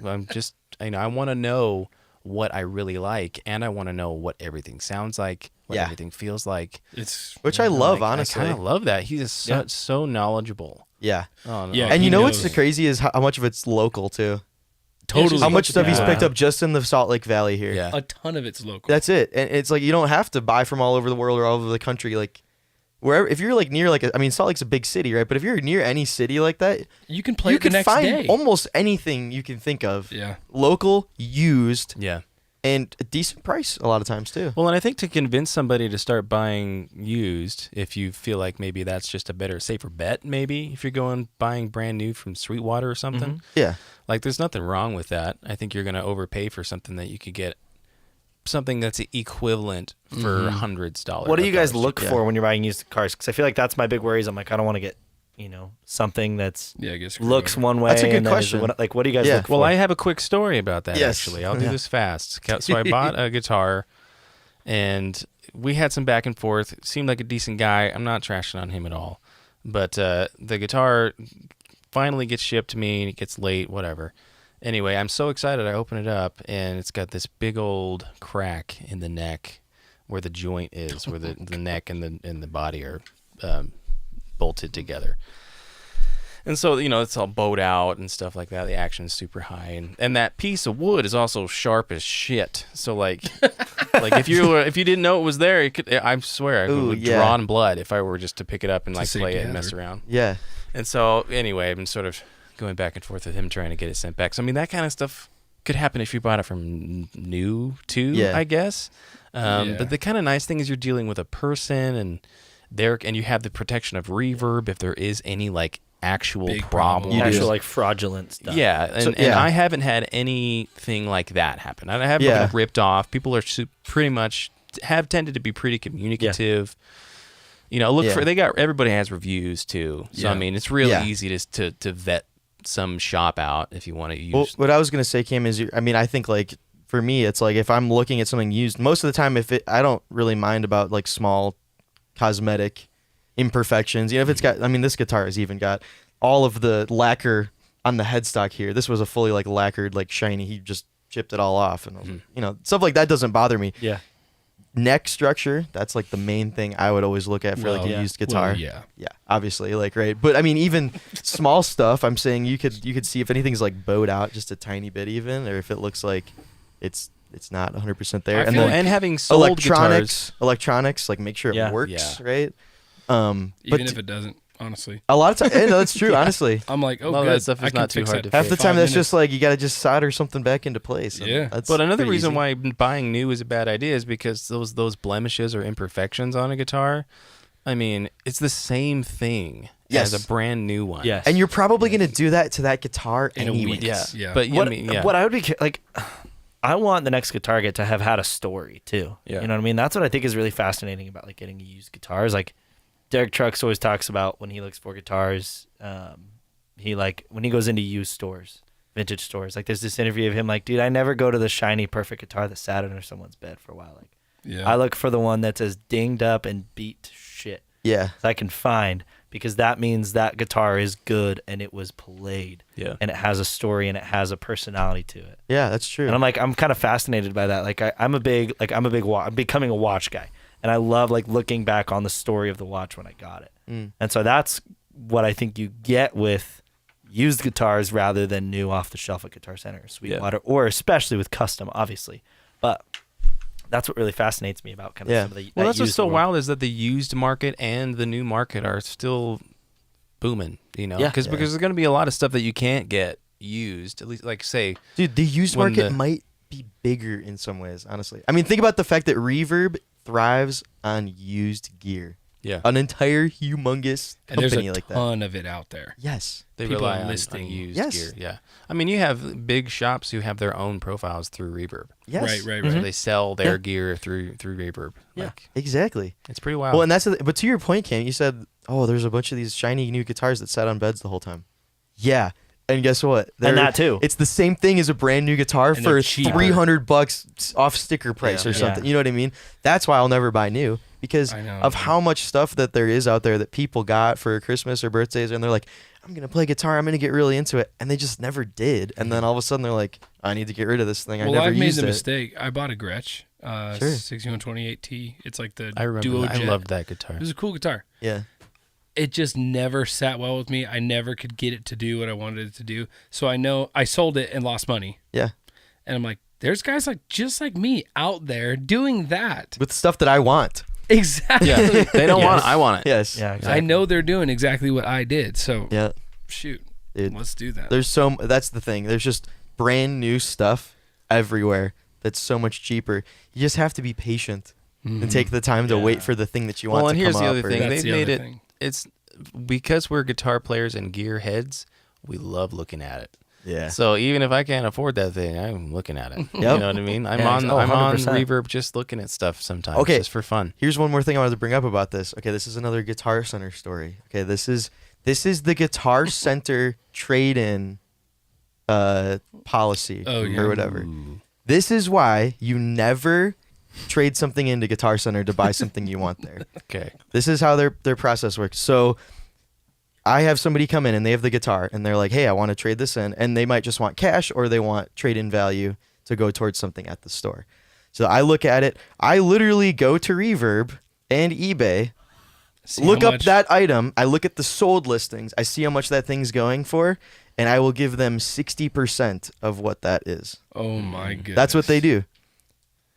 I'm just, I want to know what I really like, and I want to know what everything sounds like, what Yeah. everything feels like. It's Which I love, Like, honestly. I kind of love that. He's so knowledgeable. Yeah. Oh, no. Yeah, And he you know what's knows. the crazy is how much of it's local too. Totally. How much stuff he's Yeah. picked up just in the Salt Lake Valley here. Yeah. A ton of it's local. That's it. And it's like you don't have to buy from all over the world or all over the country. Like wherever, if you're like near I mean, Salt Lake's a big city, right? But if you're near any city like that, You can play you it the can next find day. almost anything you can think of. Yeah. Local, used, Yeah. and a decent price a lot of times too. Well, and I think to convince somebody to start buying used, if you feel like maybe that's just a better, safer bet, maybe if you're going buying brand new from Sweetwater or something, Yeah. like there's nothing wrong with that. I think you're going to overpay for something that you could get something that's equivalent for hundreds of dollars. What do you guys look Yeah. for when you're buying used cars? Because I feel like that's my big worry. Is I'm like, I don't want to get, something that's Yeah, I guess. looks one way. That's a good and then is question. What do you guys Yeah. look for? Well, I have a quick story about that, Yes. actually. I'll do Yeah. this fast. So I bought a guitar, and we had some back and forth. Seemed like a decent guy. I'm not trashing on him at all. But the guitar finally gets shipped to me, and it gets late, whatever. Anyway, I'm so excited. I open it up, and it's got this big old crack in the neck where the joint is, where the neck and the body are bolted together. And so, it's all bowed out and stuff like that. The action's super high. And that piece of wood is also sharp as shit. So, like if you didn't know it was there, I swear I would Ooh, have yeah. drawn blood if I were just to pick it up and, like, stay play it and mess gathered. around. Yeah. And so, anyway, I've been sort of going back and forth with him trying to get it sent back. So, I mean, that kind of stuff could happen if you bought it from new, too, Yeah. I guess. Yeah. But the kind of nice thing is you're dealing with a person, and you have the protection of reverb if there is any, like, actual Big problem. problem. actual like fraudulent stuff. Yeah, and, So, and yeah. I haven't had anything like that happen. I haven't Yeah. been ripped off. People are pretty much have tended to be pretty communicative. Look Yeah. for everybody has reviews too. So I Yeah. mean, it's really Yeah. easy to vet some shop out if you want to use. Well, what I was gonna say, Cam, is I think like for me, it's like if I'm looking at something used, most of the time, I don't really mind about like small cosmetic imperfections. If it's got, this guitar has even got all of the lacquer on the headstock here. This was a fully like lacquered, like shiny. He just chipped it all off, and I was like, stuff like that doesn't bother me. Yeah. Neck structure, that's like the main thing I would always look at for like a Well, used guitar. Well, yeah. Yeah, obviously, like right. But even small stuff, I'm saying you could see if anything's like bowed out just a tiny bit, even, or if it looks like it's not 100% there. I And feel then like and having sold guitars, electronics, like make sure it Yeah. works, Yeah. right? Even But if it doesn't, honestly. a lot of times, no, that's true. Honestly, I'm like, A lot of good. that stuff is I can not too fix hard that to in half the 5 time that's minutes. just like you got to just solder something back into place. and Yeah. that's But another pretty reason easy. why buying new is a bad idea is because those blemishes or imperfections on a guitar, I mean, it's the same thing Yes. as a brand new one. Yes. And you're probably gonna do that to that guitar In a anyway. week. Yeah. Yeah. But what, I mean, yeah. what I would be like, I want the next guitar I get to have had a story too. Yeah. You know what I mean? That's what I think is really fascinating about like getting a used guitar. Is like Derek Trucks always talks about when he looks for guitars. He like when he goes into used stores, vintage stores. Like there's this interview of him like, dude, I never go to the shiny perfect guitar that sat under someone's bed for a while. Like Yeah. I look for the one that's as dinged up and beat to shit Yeah. as I can find, because that means that guitar is good and it was played. Yeah. And it has a story and it has a personality to it. Yeah, that's true. And I'm kind of fascinated by that. Like I'm becoming a watch guy, and I love like looking back on the story of the watch when I got it. And so that's what I think you get with used guitars rather than new off the shelf at Guitar Center or Sweetwater, or especially with custom, obviously. But that's what really fascinates me about kind of Yeah. some of the. Well, that that's what's used so world. wild is that the used market and the new market are still booming, Yeah. because there's going to be a lot of stuff that you can't get used, at least like say, Dude, the used when market the- might be bigger in some ways, honestly. Think about the fact that Reverb thrives on used gear. yeah, An entire humongous and there's company a like that. ton of it out there. Yes. they people rely on listing- used Yes. gear. Yeah, I mean you have big shops who have their own profiles through Reverb. Yes. Right. So they sell their Yeah. gear through Reverb. Yeah. Like, Exactly. it's pretty wild. Well, and but to your point, Cam, you said, "Oh, there's a bunch of these shiny new guitars that sat on beds the whole time." Yeah. And guess what? And that too. It's the same thing as a brand new guitar And for they're cheaper. $300 off sticker price Yeah. or something. Yeah. You know what I mean? That's why I'll never buy new, because I know, of man. how much stuff that there is out there that people got for Christmas or birthdays, and they're like, "I'm gonna play guitar. I'm gonna get really into it," and they just never did. And then all of a sudden they're like, "I need to get rid of this thing. I Well, never I've made used the it." mistake. I bought a Gretsch, Sure. 6128T. It's like the I remember duo that. I jet. loved that guitar. It was a cool guitar. Yeah. it just never sat well with me. I never could get it to do what I wanted it to do. So I know I sold it and lost money. Yeah. And I'm like, there's guys like just like me out there doing that. With stuff that I want. Exactly. Yeah, they don't want it. I want it. Yes. Yeah, exactly. I know they're doing exactly what I did. So Yeah. shoot, Dude. let's do that. That's the thing. There's just brand new stuff everywhere that's so much cheaper. You just have to be patient and take the time to wait for the thing that you want Well, to and come here's the up. other thing. That's They've the made other it. thing. It's because we're guitar players and gear heads. We love looking at it. Yeah. So even if I can't afford that thing, I'm looking at it. You know what I mean? I'm Yeah, on oh, I'm on 100%. Reverb just looking at stuff sometimes. Okay. Just for fun. Here's one more thing I wanted to bring up about this. Okay, this is another Guitar Center story. Okay, this is the Guitar Center trade-in policy or whatever. This is why you never trade something into Guitar Center to buy something you want there. Okay. This is how their process works. So I have somebody come in and they have the guitar and they're like, hey, I want to trade this in. And they might just want cash or they want trade-in value to go towards something at the store. So I look at it. I literally go to Reverb and eBay, See look how up much- that item. I look at the sold listings. I see how much that thing's going for. And I will give them 60% of what that is. Oh my goodness. That's what they do.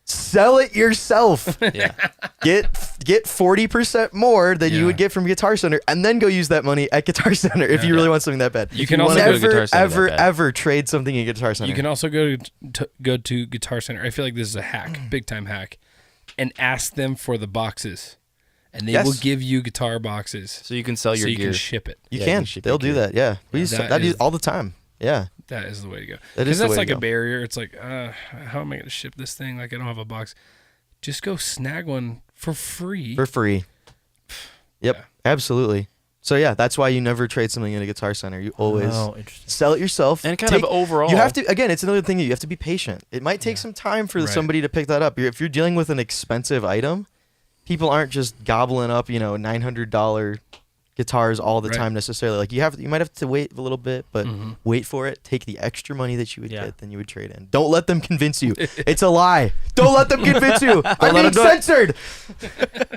Sell it yourself. Yeah. Get 40% more than you Yeah. would get from Guitar Center, and then go use that money at Guitar Center if you really want something that bad. You can wanna also go to never, Guitar Center ever, that bad. ever trade something in Guitar Center. You can also go to Guitar Center. I feel like this is a hack, big time hack, and ask them for the boxes, and they Yes. will give you guitar boxes So you can sell so your you gear. can ship it. You Yeah, can. you ship They'll your do gear. that. Yeah, we use that that is- all the time. Yeah, That is the way to go. That is Because the that's way to like go. a barrier. It's like, how am I going to ship this thing? Like I don't have a box. Just go snag one for free. for free. Yep, Yeah. absolutely. So yeah, that's why you never trade something in a Guitar Center. You always Oh, interesting. sell it yourself. And kind of overall, You have to, again, it's another thing. You have to be patient. It might take some time for Right. somebody to pick that up. If you're dealing with an expensive item, people aren't just gobbling up, $900 guitars all the Right. time necessarily. Like you might have to wait a little bit, but wait for it. Take the extra money that you would Yeah. get than you would trade in. Don't let them convince you. It's a lie. Don't let them convince you. I'm let being them do it. censored.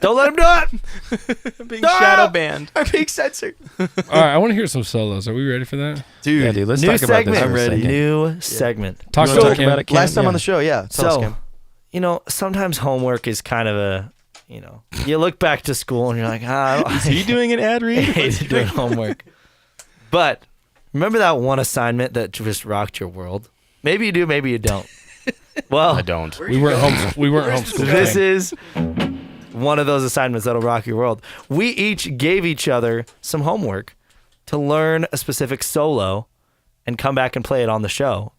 Don't let him do it. being No! shadow banned. I'm being censored. All right, I want to hear some solos. Are we ready for that? Dude, Yeah, dude. Let's New talk about this segment. for I'm a ready. second. New segment. Talk You wanna about talk about it, Cam? last time Yeah. on the show, yeah. Tell us, Cam. Sometimes homework is kind of you look back to school and you're like, Is he doing an ad I read? hate doing homework. But remember that one assignment that just rocked your world? Maybe you do, maybe you don't. Well, I don't. We weren't homeschooled. this is one of those assignments that'll rock your world. We each gave each other some homework to learn a specific solo and come back and play it on the show.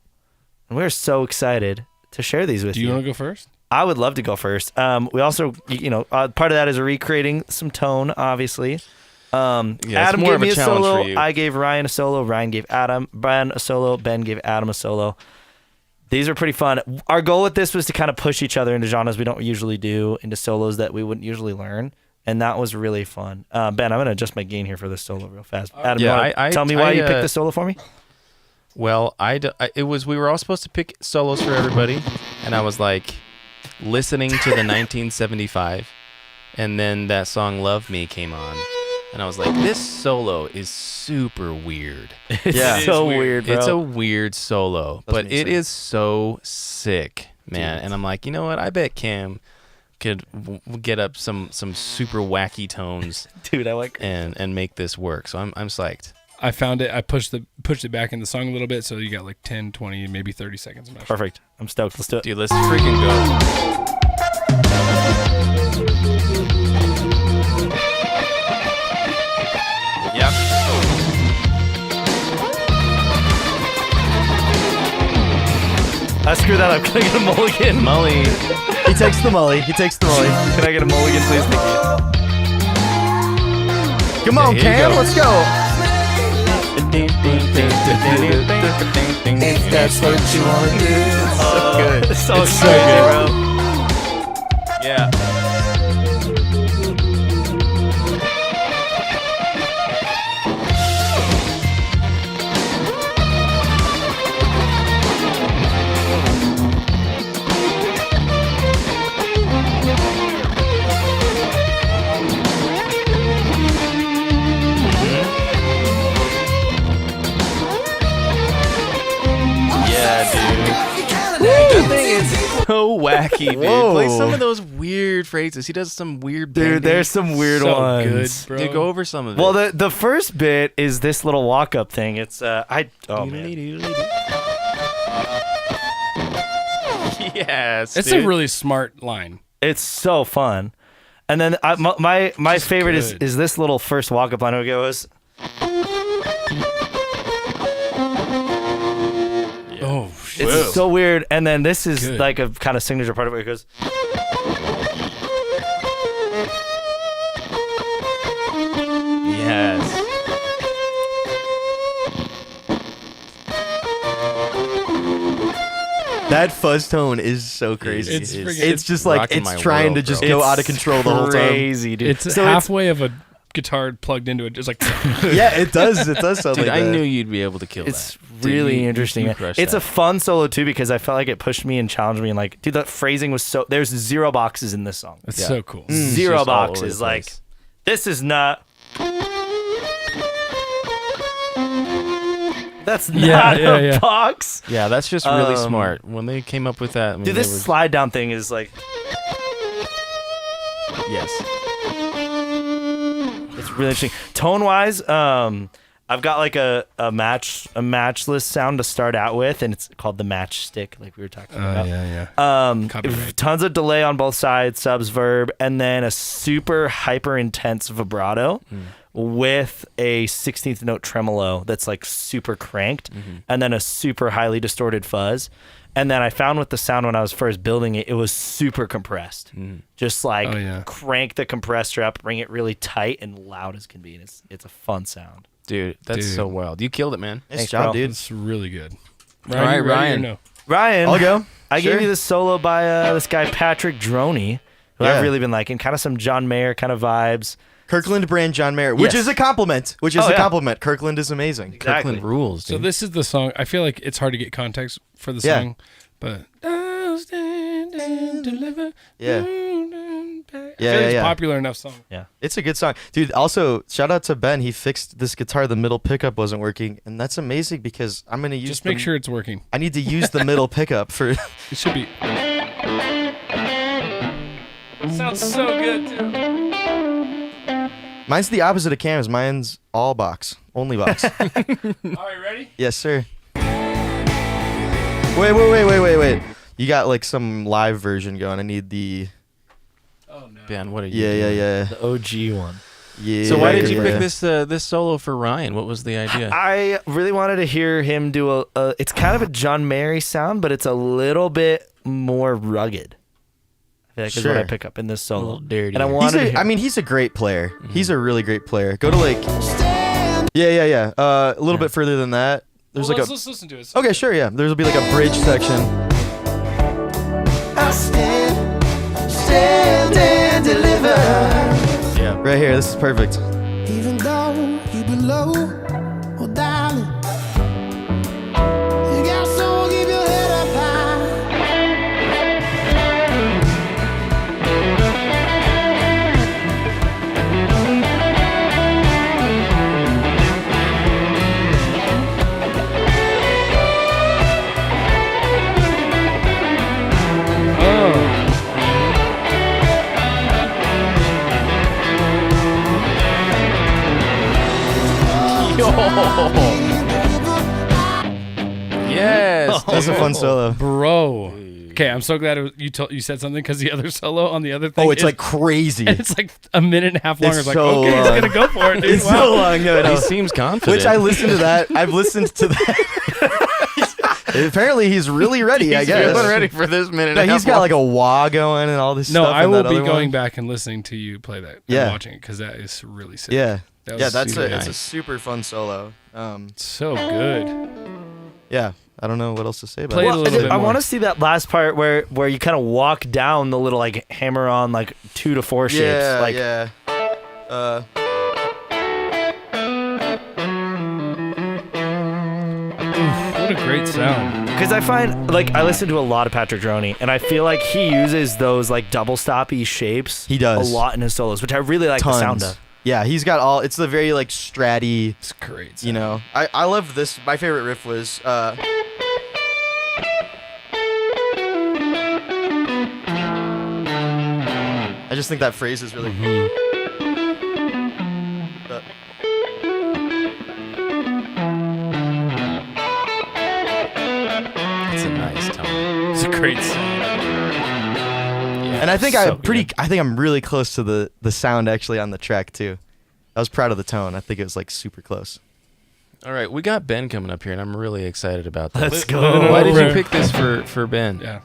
And we're so excited to share these with Do you want to go first? I would love to go first. We also, part of that is recreating some tone, obviously. Adam it's more gave of me a a challenge solo. for you. I gave Ryan a solo. Ryan gave Ben a solo. Ben gave Adam a solo. These are pretty fun. Our goal with this was to kind of push each other into genres we don't usually do, into solos that we wouldn't usually learn. And that was really fun. Ben, I'm going to adjust my gain here for this solo real fast. Adam, Yeah, you wanna I- tell me why I, you picked this solo for me? Well, we were all supposed to pick solos for everybody, and I was like listening to the 1975, and then that song "Love Me" came on, and I was like, this solo is super weird. It's Yeah. so weird, bro. It's a weird solo, but make it sense. is so sick, man. And I'm like, you know what? I bet Cam could get up some super wacky tones Dude, I like and make this work. So I'm psyched. I found it. I pushed it back in the song a little bit, so you got like 10, 20, maybe 30 seconds. I'm not sure. Perfect. I'm stoked. Let's do it. Dude, let's freaking go. Yep. I screwed that up. Can I get a mulligan? Molly. He takes the mully. He takes the mully. Can I get a mulligan, please? Thank you. Come on, Here you Cam. go. Let's go. If that's what you want to do. So good. It's so It's so crazy, good. bro. Yeah. so wacky, dude. Whoa. Play some of those weird phrases. He does some weird Dude, bending. there's some weird So ones. good, bro. Dude, go over some of it. Well, the first bit is this little walk up thing. It's oh man, yes, It's dude. a really smart line. it's so fun. And then my Just favorite good. is this little first walk up line where it goes. Oh, shit. It's so weird. And then this is Good. like a kind of signature part of it where it goes. Yes. That fuzz tone is so crazy. It's It's, friggin- just like rocking it's my trying world, to just bro. go It's out of control the whole time. Crazy, dude. It's So halfway of a guitar plugged into it. It's like, Yeah, it does. It does sound Dude, like I that. knew you'd be able to kill It's that. Dude, really you interesting. crushed It's that. a fun solo too because I felt like it pushed me and challenged me and like, dude, the phrasing was so. There's 0 boxes in this song. it's Yeah. so cool. It's Zero just all over boxes. the Like, place. this is not. That's not a box. Yeah, that's just really Um, smart. When they came up with that, I mean, Dude, they this were- slide down thing is like, yes. it's really interesting. Tone wise, I've got like a matchless sound to start out with, and it's called the match stick, like we were talking about. Yeah. Copyright. Tons of delay on both sides, subs, verb, and then a super hyper intense vibrato with a 16th note tremolo that's like super cranked, and then a super highly distorted fuzz. And then I found with the sound when I was first building it, it was super compressed. Just like Oh, yeah. crank the compressor up, bring it really tight and loud as can be. And it's a fun sound. Dude, that's Dude. so wild. You killed it, man. Nice Thanks, job, bro. dude. It's really good. All right, you ready or Ryan. No? Ryan, I'll go. I Sure. gave you this solo by this guy Patrick Droney, who Yeah. I've really been liking. Kind of some John Mayer kind of vibes. Kirkland brand John Mayer, which Yes. is a compliment. Oh, yeah. Compliment. Kirkland is amazing. Exactly. Kirkland rules, So dude. this is the song. I feel like it's hard to get context for the Yeah. song, but I'll stand and deliver. Yeah. I Yeah, feel like it's yeah. a popular enough song. It's a good song, dude. Also, shout out to Ben. He fixed this guitar. The middle pickup wasn't working, and that's amazing because I'm gonna use. Just make sure it's working. I need to use the middle pickup for. It should be. It sounds so good too. Mine's the opposite of Cam's. Mine's all box, only box. All right, ready? Yes, sir. Wait. You got like some live version going. I need the. Oh no. Ben, what are you Yeah. The OG one. Yeah. So why did you yeah. pick this solo for Ryan? What was the idea? I really wanted to hear him do a it's kind of a John Mayer sound, but it's a little bit more rugged. I feel like is what I Sure. pick up in this A solo. little dirty. And I He's wanted to a, hear, I mean, he's a great player. He's a really great player. Go to like. Yeah. A little bit further than that. There's Well, like let's listen to it. Okay, sure, yeah. There'll be like a bridge section. I'll stand and deliver. Yeah. Right here. This is perfect. Even though you've been low, oh darling, you got soul, keep your head up high. Oh. Yes. That's a fun solo. Bro. Okay, I'm so glad you said something because the other solo on the other thing. Oh, it's is- like crazy. and it's like a minute and a half long. It's It's like, so okay, he's long. gonna go for it, dude. It's Wow. so long. No, He seems confident. Which I listened to that. I've listened to that. Apparently, he's really ready. I He's guess. feeling ready for this minute. No, and a he's half got long. like a wah going and all this No, stuff. I in will that be other going one. back and listening to you play that. Yeah. And watching it because that is really sick. Yeah, That yeah, was that's super it's a nice. super fun solo. So good. Yeah, I don't know what else to say about Play it. it a little bit I more. want to see that last part where you kind of walk down the little like hammer on like 2 to 4 shapes. Yeah, Like yeah. What a great sound. Because I find, like, I listen to a lot of Patrick Droney, and I feel like he uses those, like, double stoppy shapes He does. a lot in his solos, which I really like Tons. the sound of. Yeah, he's got all. It's the very like stratty. It's great. You know, I love this. My favorite riff was. I just think that phrase is really cool. It's a nice tone. It's a great song. And I think so good. I think I'm really close to the sound actually on the track too. I was proud of the tone. I think it was like super close. All right, we got Ben coming up here, and I'm really excited about this. Let's go. Why did you pick this for Ben? Yeah.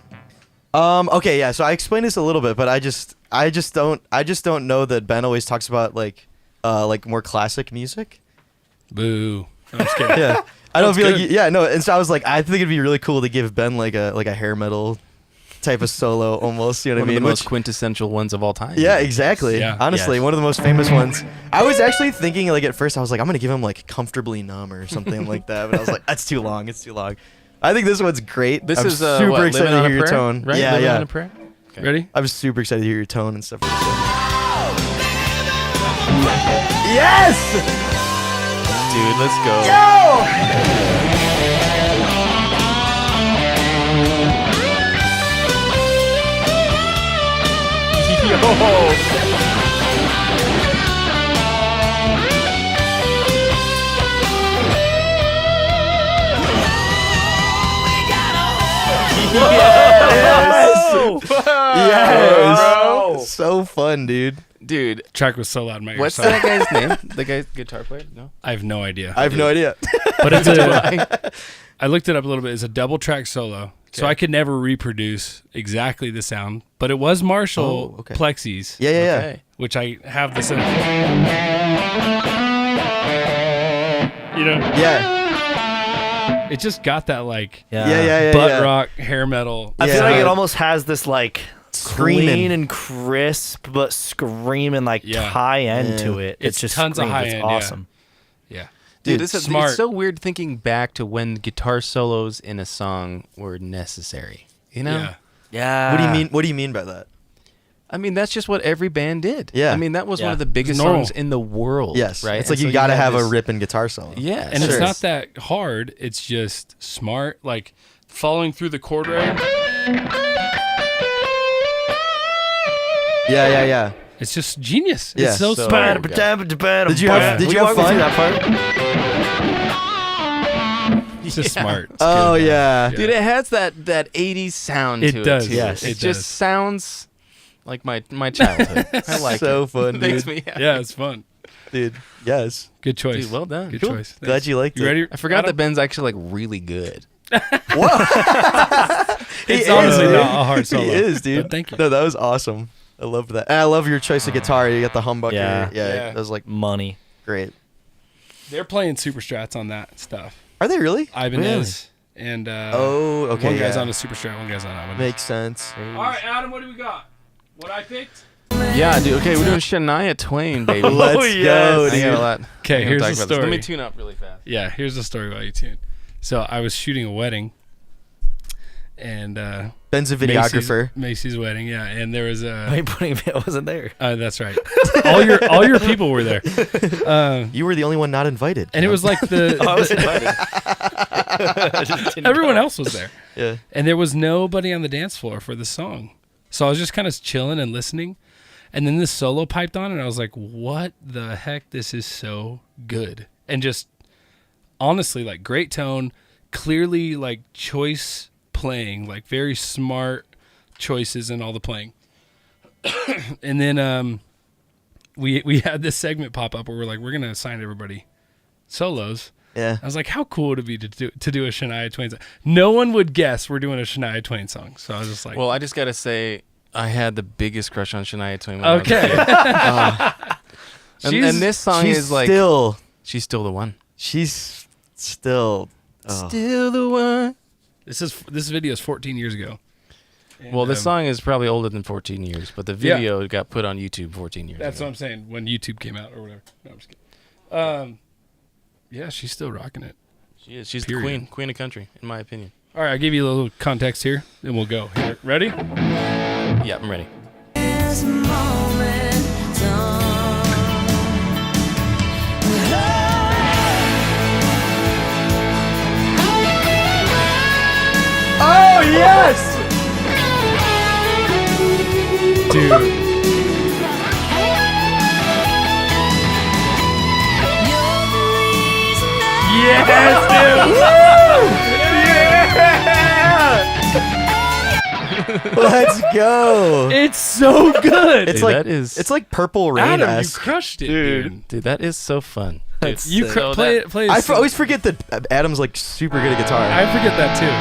Okay, yeah. So I explained this a little bit, but I just don't know that Ben always talks about like more classic music. Boo. I'm just kidding. Yeah. I don't That's feel good. like no, and so I was like, I think it'd be really cool to give Ben like a hair metal type of solo almost, you know One what I of mean? the most quintessential ones of all time. Yeah, exactly. Yeah. Honestly, Yes. one of the most famous ones. I was actually thinking like at first I was like I'm going to give him like Comfortably Numb or something like that, but I was like that's too long. It's too long. I think this one's great. This I'm is super what, excited Living to on hear a your Prayer? tone. Right? Yeah, Living yeah. on a Prayer? Okay. Ready? I'm super excited to hear your tone and stuff. Yes! Dude, let's go. Yes! So fun, dude. Dude, Track was so loud in my ears. what's Sorry. that guy's name? The guy's guitar player? No? I have no idea. I have no idea. But it's a, I looked it up a little bit. It's a double track solo. So Okay. I could never reproduce exactly the sound, but it was Marshall Oh, okay. Plexis, Yeah, yeah, yeah. Okay. which I have the sound. You know, Yeah. it just got that like Yeah. butt rock hair metal. I feel Yeah. like it almost has this like Screaming. clean and crisp, but screaming like Yeah. high end Yeah. to it. It's just tons of screams. high It's end, yeah. awesome. Yeah. Dude, Dude, this is smart. It's so weird thinking back to when guitar solos in a song were necessary. You know? Yeah. Yeah. What do you mean? What do you mean by that? I mean, that's just what every band did. Yeah. I mean, that was one Yeah. of the biggest It's normal. songs in the world. Yes. Right? It's like And you so got to have a this- ripping guitar solo. Yes. And Sure. it's not that hard. It's just smart, like following through the chord range. Yeah. It's just genius. Yeah. It's so, So- smart. Did you have Will you walk me fun? through that part? It's just smart. It's Oh good. yeah. Dude, it has that 80s sound It to does. it. Too. Yes. It It just does. sounds like my childhood. I like So it. fun, It makes dude. me happy. Yeah, it's fun. Dude. Yes. Good choice. Dude, well done. Good Cool. choice. Glad Thanks. you liked You it. ready? I forgot that Adam? Ben's actually like really good. It's He honestly is, not a hard solo. He is, dude. But thank you. No, that was awesome. I loved that. And I love your choice of guitar. You got the humbucker. Yeah. Yeah. Yeah. That was like Money. great. They're playing super strats on that stuff. Are they really? Ibanez and Oh, okay. one guy's yeah. on a super strat, one guy's on Ibanez. Makes sense. All right, Adam, what do we got? What I picked? Yeah, dude. Okay, we're doing Shania Twain, baby. Let's go, yes. I got a dude. lot. Okay, I gotta here's talk the about this. story. Let me tune up really fast. Yeah, here's the story about you, So I was shooting a wedding, and Ben's a videographer. Macy's wedding, yeah, and there was a. Wait, putting it wasn't there. That's right. all your people were there, You were the only one not invited. and it was like the I was invited. I just didn't everyone go. else was there, Yeah. and there was nobody on the dance floor for the song. So I was just kind of chilling and listening, and then this solo piped on, and I was like, "What the heck? This is so good!" And just honestly, like great tone, clearly like choice playing, like very smart choices in all the playing. And then we had this segment pop up where we're like, we're gonna assign everybody solos. Yeah. I was like, how cool would it be to do a Shania Twain song? No one would guess we're doing a Shania Twain song. So I was just like, Well, I just gotta say, I had the biggest crush on Shania Twain. When I was a okay. kid. And this song she's is like still. she's still the one. She's still. Oh. Still the one. This video is 14 years ago. And, Well, this song is probably older than 14 years, but the Yeah. video got put on YouTube 14 years That's ago. what I'm saying. When YouTube came out or whatever. No, I'm just kidding. Yeah, she's still rocking it. She is. She's Period. the queen of country, in my opinion. All right, I'll give you a little context here, and we'll go. Here, ready? Yeah, I'm ready. This moment Oh yes. Dude, Let's go. It's so good. It's Dude, like that is- it's like Purple Rain Adam, you esque. crushed it, dude. Dude, that is so fun. Dude, You so play that- it. Play it. I so- always forget that Adam's like super good at guitar. I forget that too.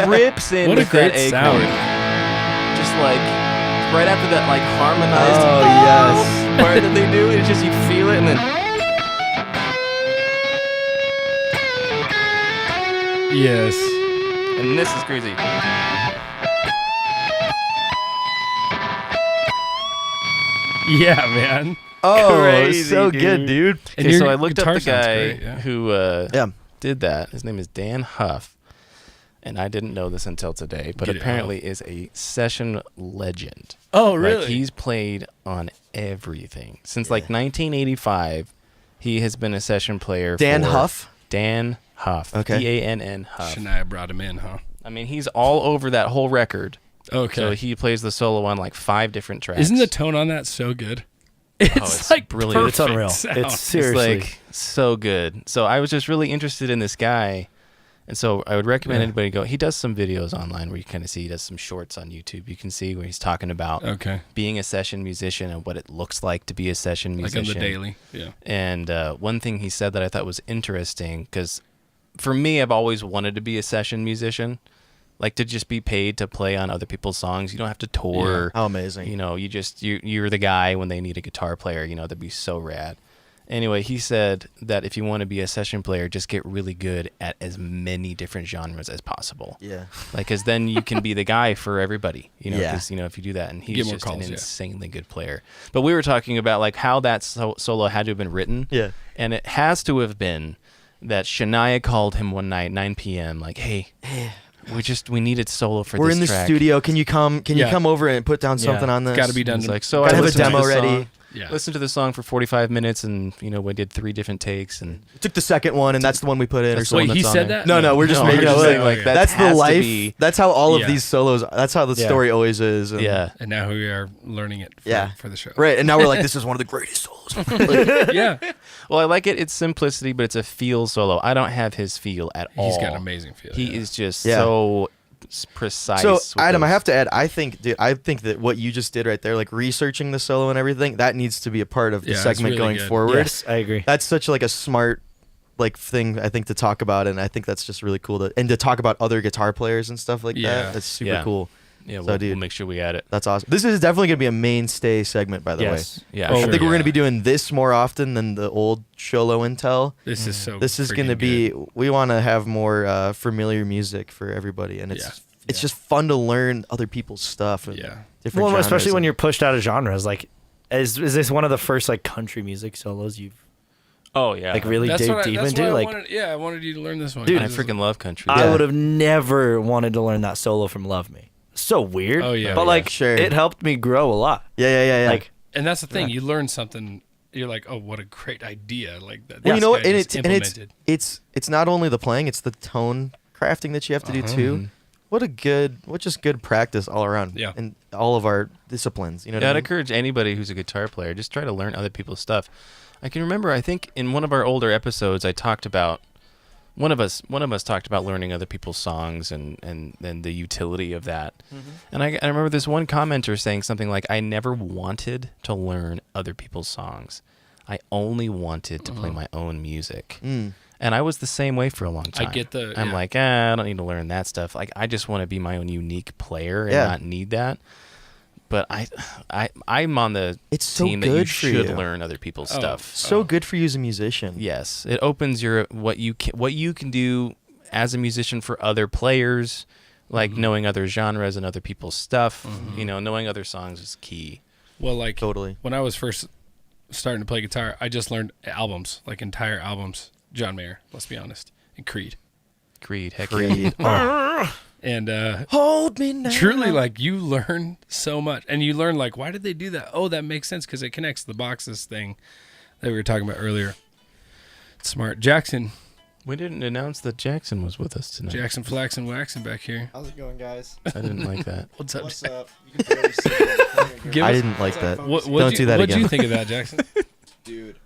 it rips in What a with that great A sound. chord. Just like right after that like harmonized Oh, yes. part that they do, it's just you feel it and then Yes. and this is crazy. Yeah, man. Oh, Crazy, so good, dude. And Okay, your so I looked up guitar the sounds guy great, yeah. who Yeah. did that. His name is Dan Huff. And I didn't know this until today, but Get it, apparently is a session legend. Oh, Like he's played on everything. Since like 1985, he has been a session player Dan for Huff? Dan Huff. Okay. DANN Huff. Shania brought him in, huh? I mean, he's all over that whole record. Okay. So he plays the solo on like 5 different tracks. Isn't the tone on that so good? It's, it's like brilliant. It's unreal. sound. It's It's seriously. like so good. So I was just really interested in this guy. And so I would recommend anybody go. He does some videos online where you kind of see, he does some shorts on YouTube. You can see where he's talking about Okay. being a session musician and what it looks like to be a session Like musician. on the daily. Yeah. And one thing he said that I thought was interesting, because for me, I've always wanted to be a session musician, like to just be paid to play on other people's songs. You don't have to tour. How amazing. You know, you're the guy when they need a guitar player. You know, that'd be so rad. Anyway, he said that if you want to be a session player, just get really good at as many different genres as possible. Yeah. Like, because then you can be the guy for everybody. You know, Yeah. because if you do that, and he's Get more just calls, an yeah. insanely good player. But we were talking about like how that solo had to have been written. Yeah. And it has to have been that Shania called him one night, 9 p.m. Like, hey, we needed solo for We're this in the track. studio. Can you come Yeah. over and put down something on this? Got to be done. He's like, so Gotta I have a listened to demo the ready. song. Yeah. Listen to the song for 45 minutes, and we did 3 different takes, and We took the second one, and that's the one we put in. Or That's the one something. Wait, he that's on said there. that? No, we're just No, making we're it just up. saying, like, that That's the has to life. be- That's how all of Yeah. these solos. That's how the Yeah. story always is. And yeah. And now we are learning it for the show. Right, and now we're like, this is one of the greatest solos. Like, Yeah. Well, I like it. It's simplicity, but it's a feel solo. I don't have his feel at all. He's got an amazing feel. He yeah. is just Yeah. so precise. so, with Adam, I those. have to add. I think that what you just did right there, like researching the solo and everything, that needs to be a part of the Yeah, it's segment really going good. forward. Yes, I agree. That's such like a smart like thing I think to talk about, and I think that's just really cool to talk about other guitar players and stuff like Yeah. that. That's super Yeah. cool. Yeah, So, we'll dude, make sure we add it. That's awesome. This is definitely gonna be a mainstay segment, by the Yes. way. Yeah, Oh, I sure. think we're yeah. gonna be doing this more often than the old Sholo and Tell. This is so. This is freaking gonna be. good. We want to have more familiar music for everybody, and it's just fun to learn other people's stuff. And Yeah. different Well, genres especially when and- you're pushed out of genres. Like, is this one of the first like country music solos you've Oh yeah. like really That's dig what I, deep that's into? what I Like, wanted. Yeah, I wanted you to learn this one. Dude, I This is- freaking love country. I Yeah. would have never wanted to learn that solo from Love Me. So weird. Oh, yeah. But Yeah. like, Sure. it helped me grow a lot. Yeah. Like, And that's the thing. You learn something. You're like, oh, what a great idea! Like that. Well, you this know what? guy And just it's not only the playing; it's the tone crafting that you have to do too. What just good practice all around. Yeah. In all of our disciplines. You know what Yeah, I I'd mean? encourage anybody who's a guitar player, just try to learn other people's stuff. I can remember, I think in one of our older episodes, I talked about one of us talked about learning other people's songs and the utility of that. And I remember this one commenter saying something like, "I never wanted to learn other people's songs. I only wanted to play my own music." Mm. And I was the same way for a long I time. get the. I'm yeah. like, I don't need to learn that stuff. Like, I just want to be my own unique player and Yeah. not need that. But I'm on the It's so team that you good for should you. learn other people's Oh. stuff. So good for you as a musician. Yes, it opens what you can do as a musician for other players, like knowing other genres and other people's stuff. You know, knowing other songs is key. Well, like Totally. when I was first starting to play guitar, I just learned albums, like entire albums. John Mayer, let's be honest, and Creed, Creed, heck Creed. yeah. and Hold me now. truly, like you learn so much, and you learn like why did they do that? Oh, that makes sense because it connects the boxes thing that we were talking about earlier. Smart Jackson, We didn't announce that Jackson was with us tonight. Jackson Flax and Waxing back here. How's it going, guys? I didn't like that. What's up? What's up? You can barely see me. Give I us- didn't like that. What Don't do that What'd again. you think of that, Jackson? Dude,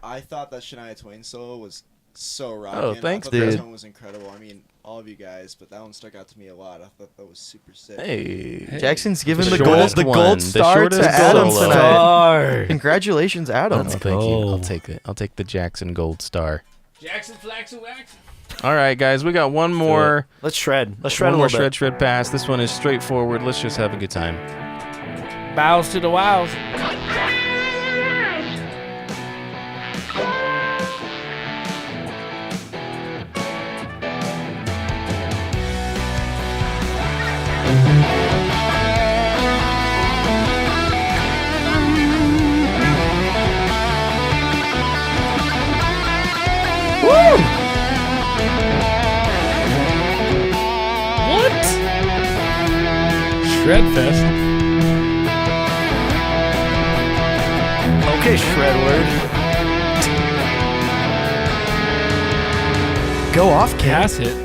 I thought that Shania Twain solo was so rocking. Oh, thanks, I thought dude. that tone was incredible. I mean, all of you guys, but that one stuck out to me a lot. I thought that was super sick. Hey. Jackson's given The the gold shortest one. gold The star shortest to Adam solo. tonight. Congratulations, Adam. Oh, thank you. I'll take it. I'll take the Jackson Gold Star. Jackson, Flax, and Wax. All right, guys, we got one more. Let's shred. Let's shred One a more little bit. shred pass. This one is straightforward. Let's just have a good time. Bows to the wows. What? Shred fest. Okay, shred word. Go off, Ken. Gas hit.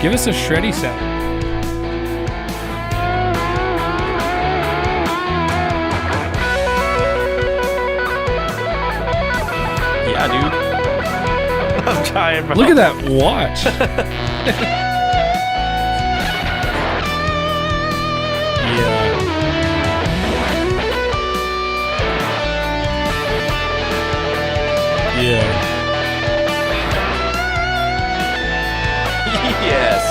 Give us a shreddy sound. Yeah, dude. I'm trying, bro. Look at that watch. Yeah. Yeah. Yes.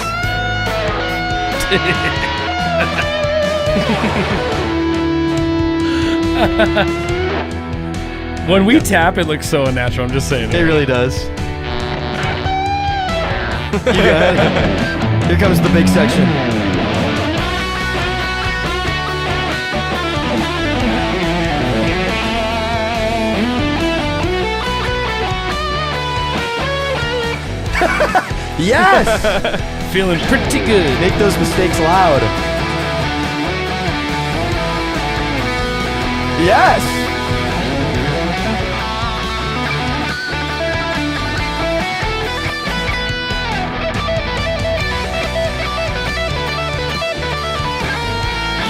When we tap, it looks so unnatural. I'm just saying. It really does. You got it. Here comes the big section. Yes! Feeling pretty good. Make those mistakes loud. Yes!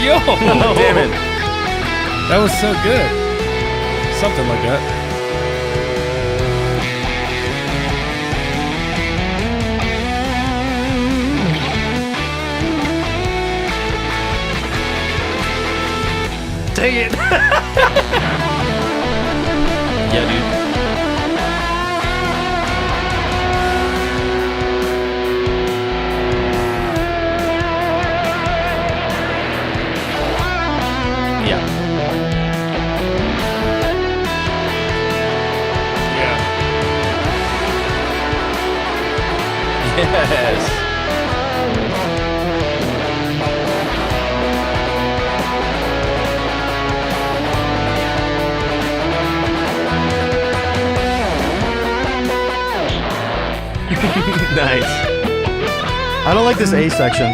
Yo! Damn it. That was so good. Something like that. Dang it. Yeah, dude. Yeah. Yes. Nice. I don't like this A section.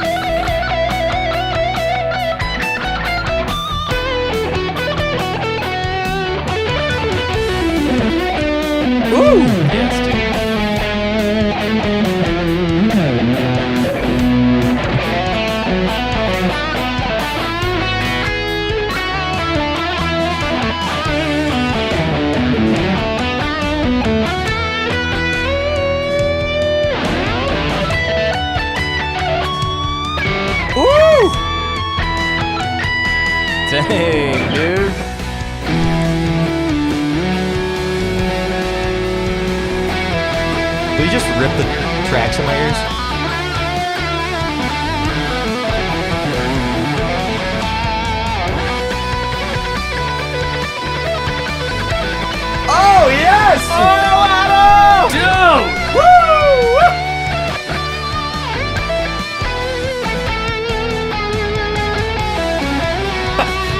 Ooh! Yes, dude. Ooh! Dang, dude. Will you just rip the tracks in my ears? Oh, yes! Dude! Woo!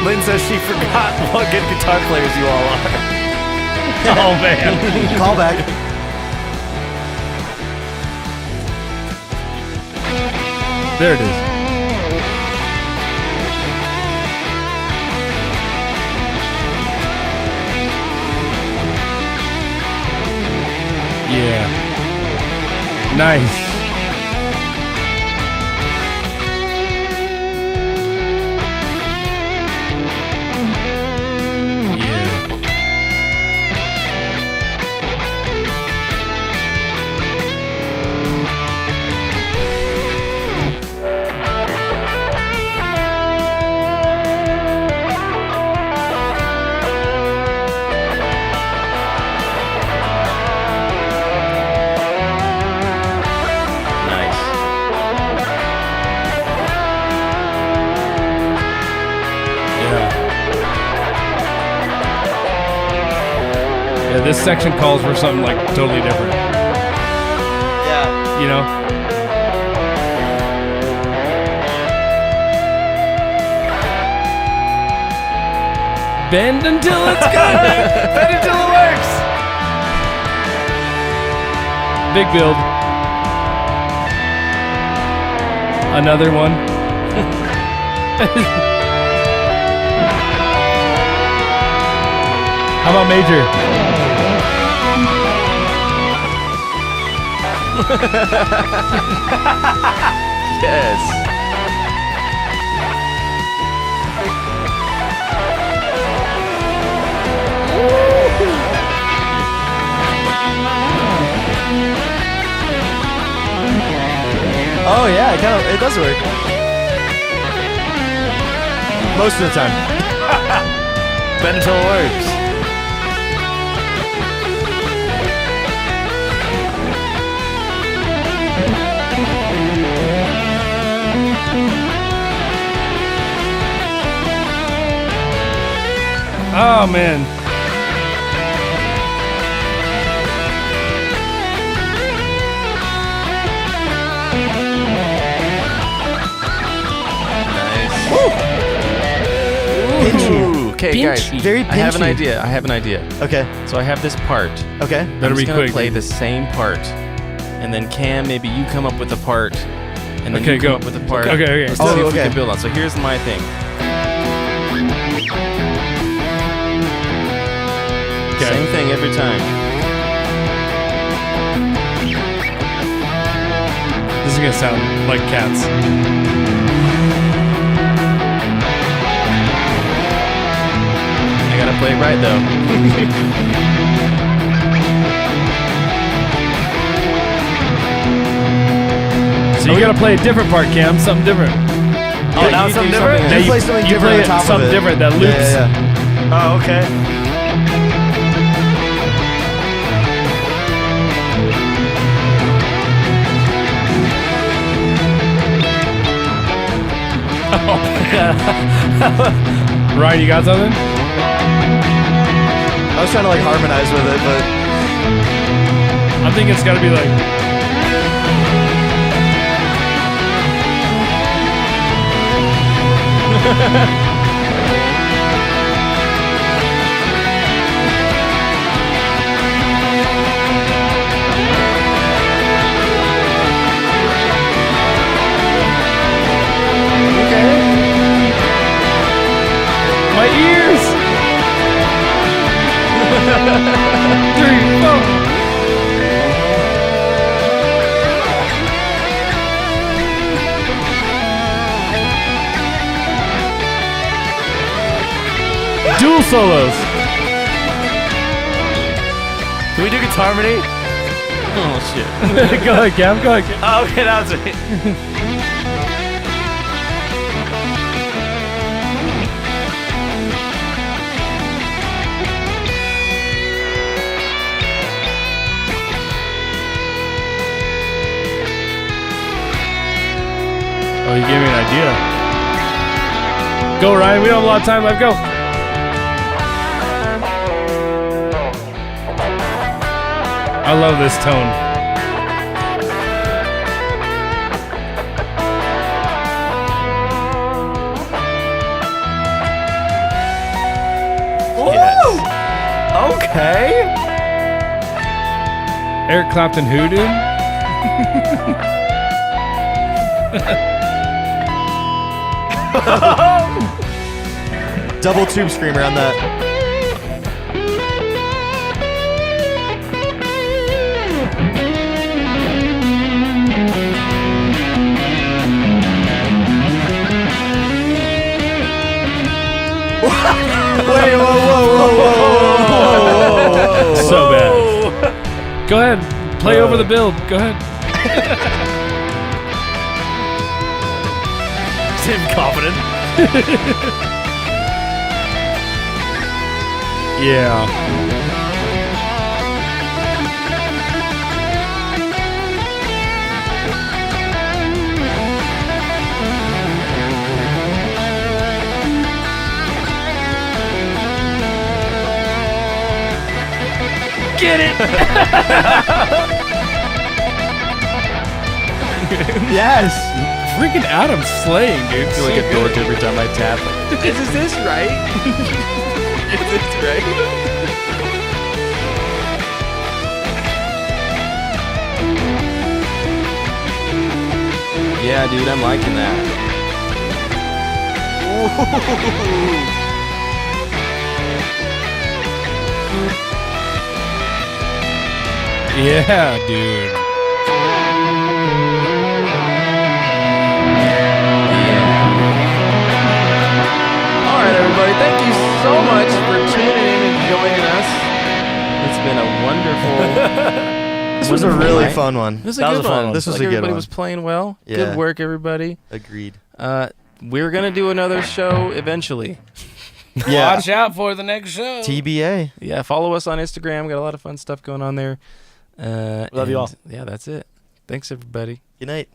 Lynn says she forgot what good guitar players you all are. Oh, man. Call back. There it is. Yeah. Nice. this section calls for something like totally different. Yeah. You know? Bend until it's good. Bend until it works. Big build. Another one. How about Major? Yes. Oh yeah, it does work. Most of the time. Bend until it works. Oh man. Pinchy. Okay, guys. Very I have an pinchy. idea. Okay. So I have this part. Okay. Better I'm be just gonna quick. play the same part, and then Cam, maybe you come up with a part, and then Okay, you come go. up with a part. Okay. Let's Oh, see if we okay. can build on. So here's my thing. Okay. Same thing every time. This is gonna sound like cats. I gotta play it right though. So you gotta play a different part, Cam. Something different. Oh, now it's something different? You play something you different play on top of something it. different that loops. Yeah. Oh, okay. Ryan, you got something? I was trying to like harmonize with it, but I think it's gotta be like. My ears! 3, 4. Dual solos. Can we do guitar harmony? Oh shit. Go ahead, Cam. Go ahead, Cam. Oh, okay, that was me. Oh, you gave me an idea. Go, Ryan. We don't have a lot of time left. Go. I love this tone. Okay. Eric Clapton who, dude? double tube screamer on that. Wait, whoa. So bad. Go ahead. Play over the build. Go ahead. Seem confident. Yeah. Get it? Yes. Freaking Adam's slaying, dude. I feel like a dork every time I tap. Like, is this right? Is this right? Yeah, dude, I'm liking that. Yeah, dude. All right, everybody. Thank you so much for tuning in and joining us. It's been a wonderful. This was a really fun one. This was That a was good a fun one. one. This was Like a good everybody one. was playing well. Yeah. Good work, everybody. Agreed. We're gonna do another show eventually. Yeah. Watch out for the next show. TBA. Yeah, follow us on Instagram. Got a lot of fun stuff going on there. Love you all. Yeah, that's it. Thanks, everybody. Good night.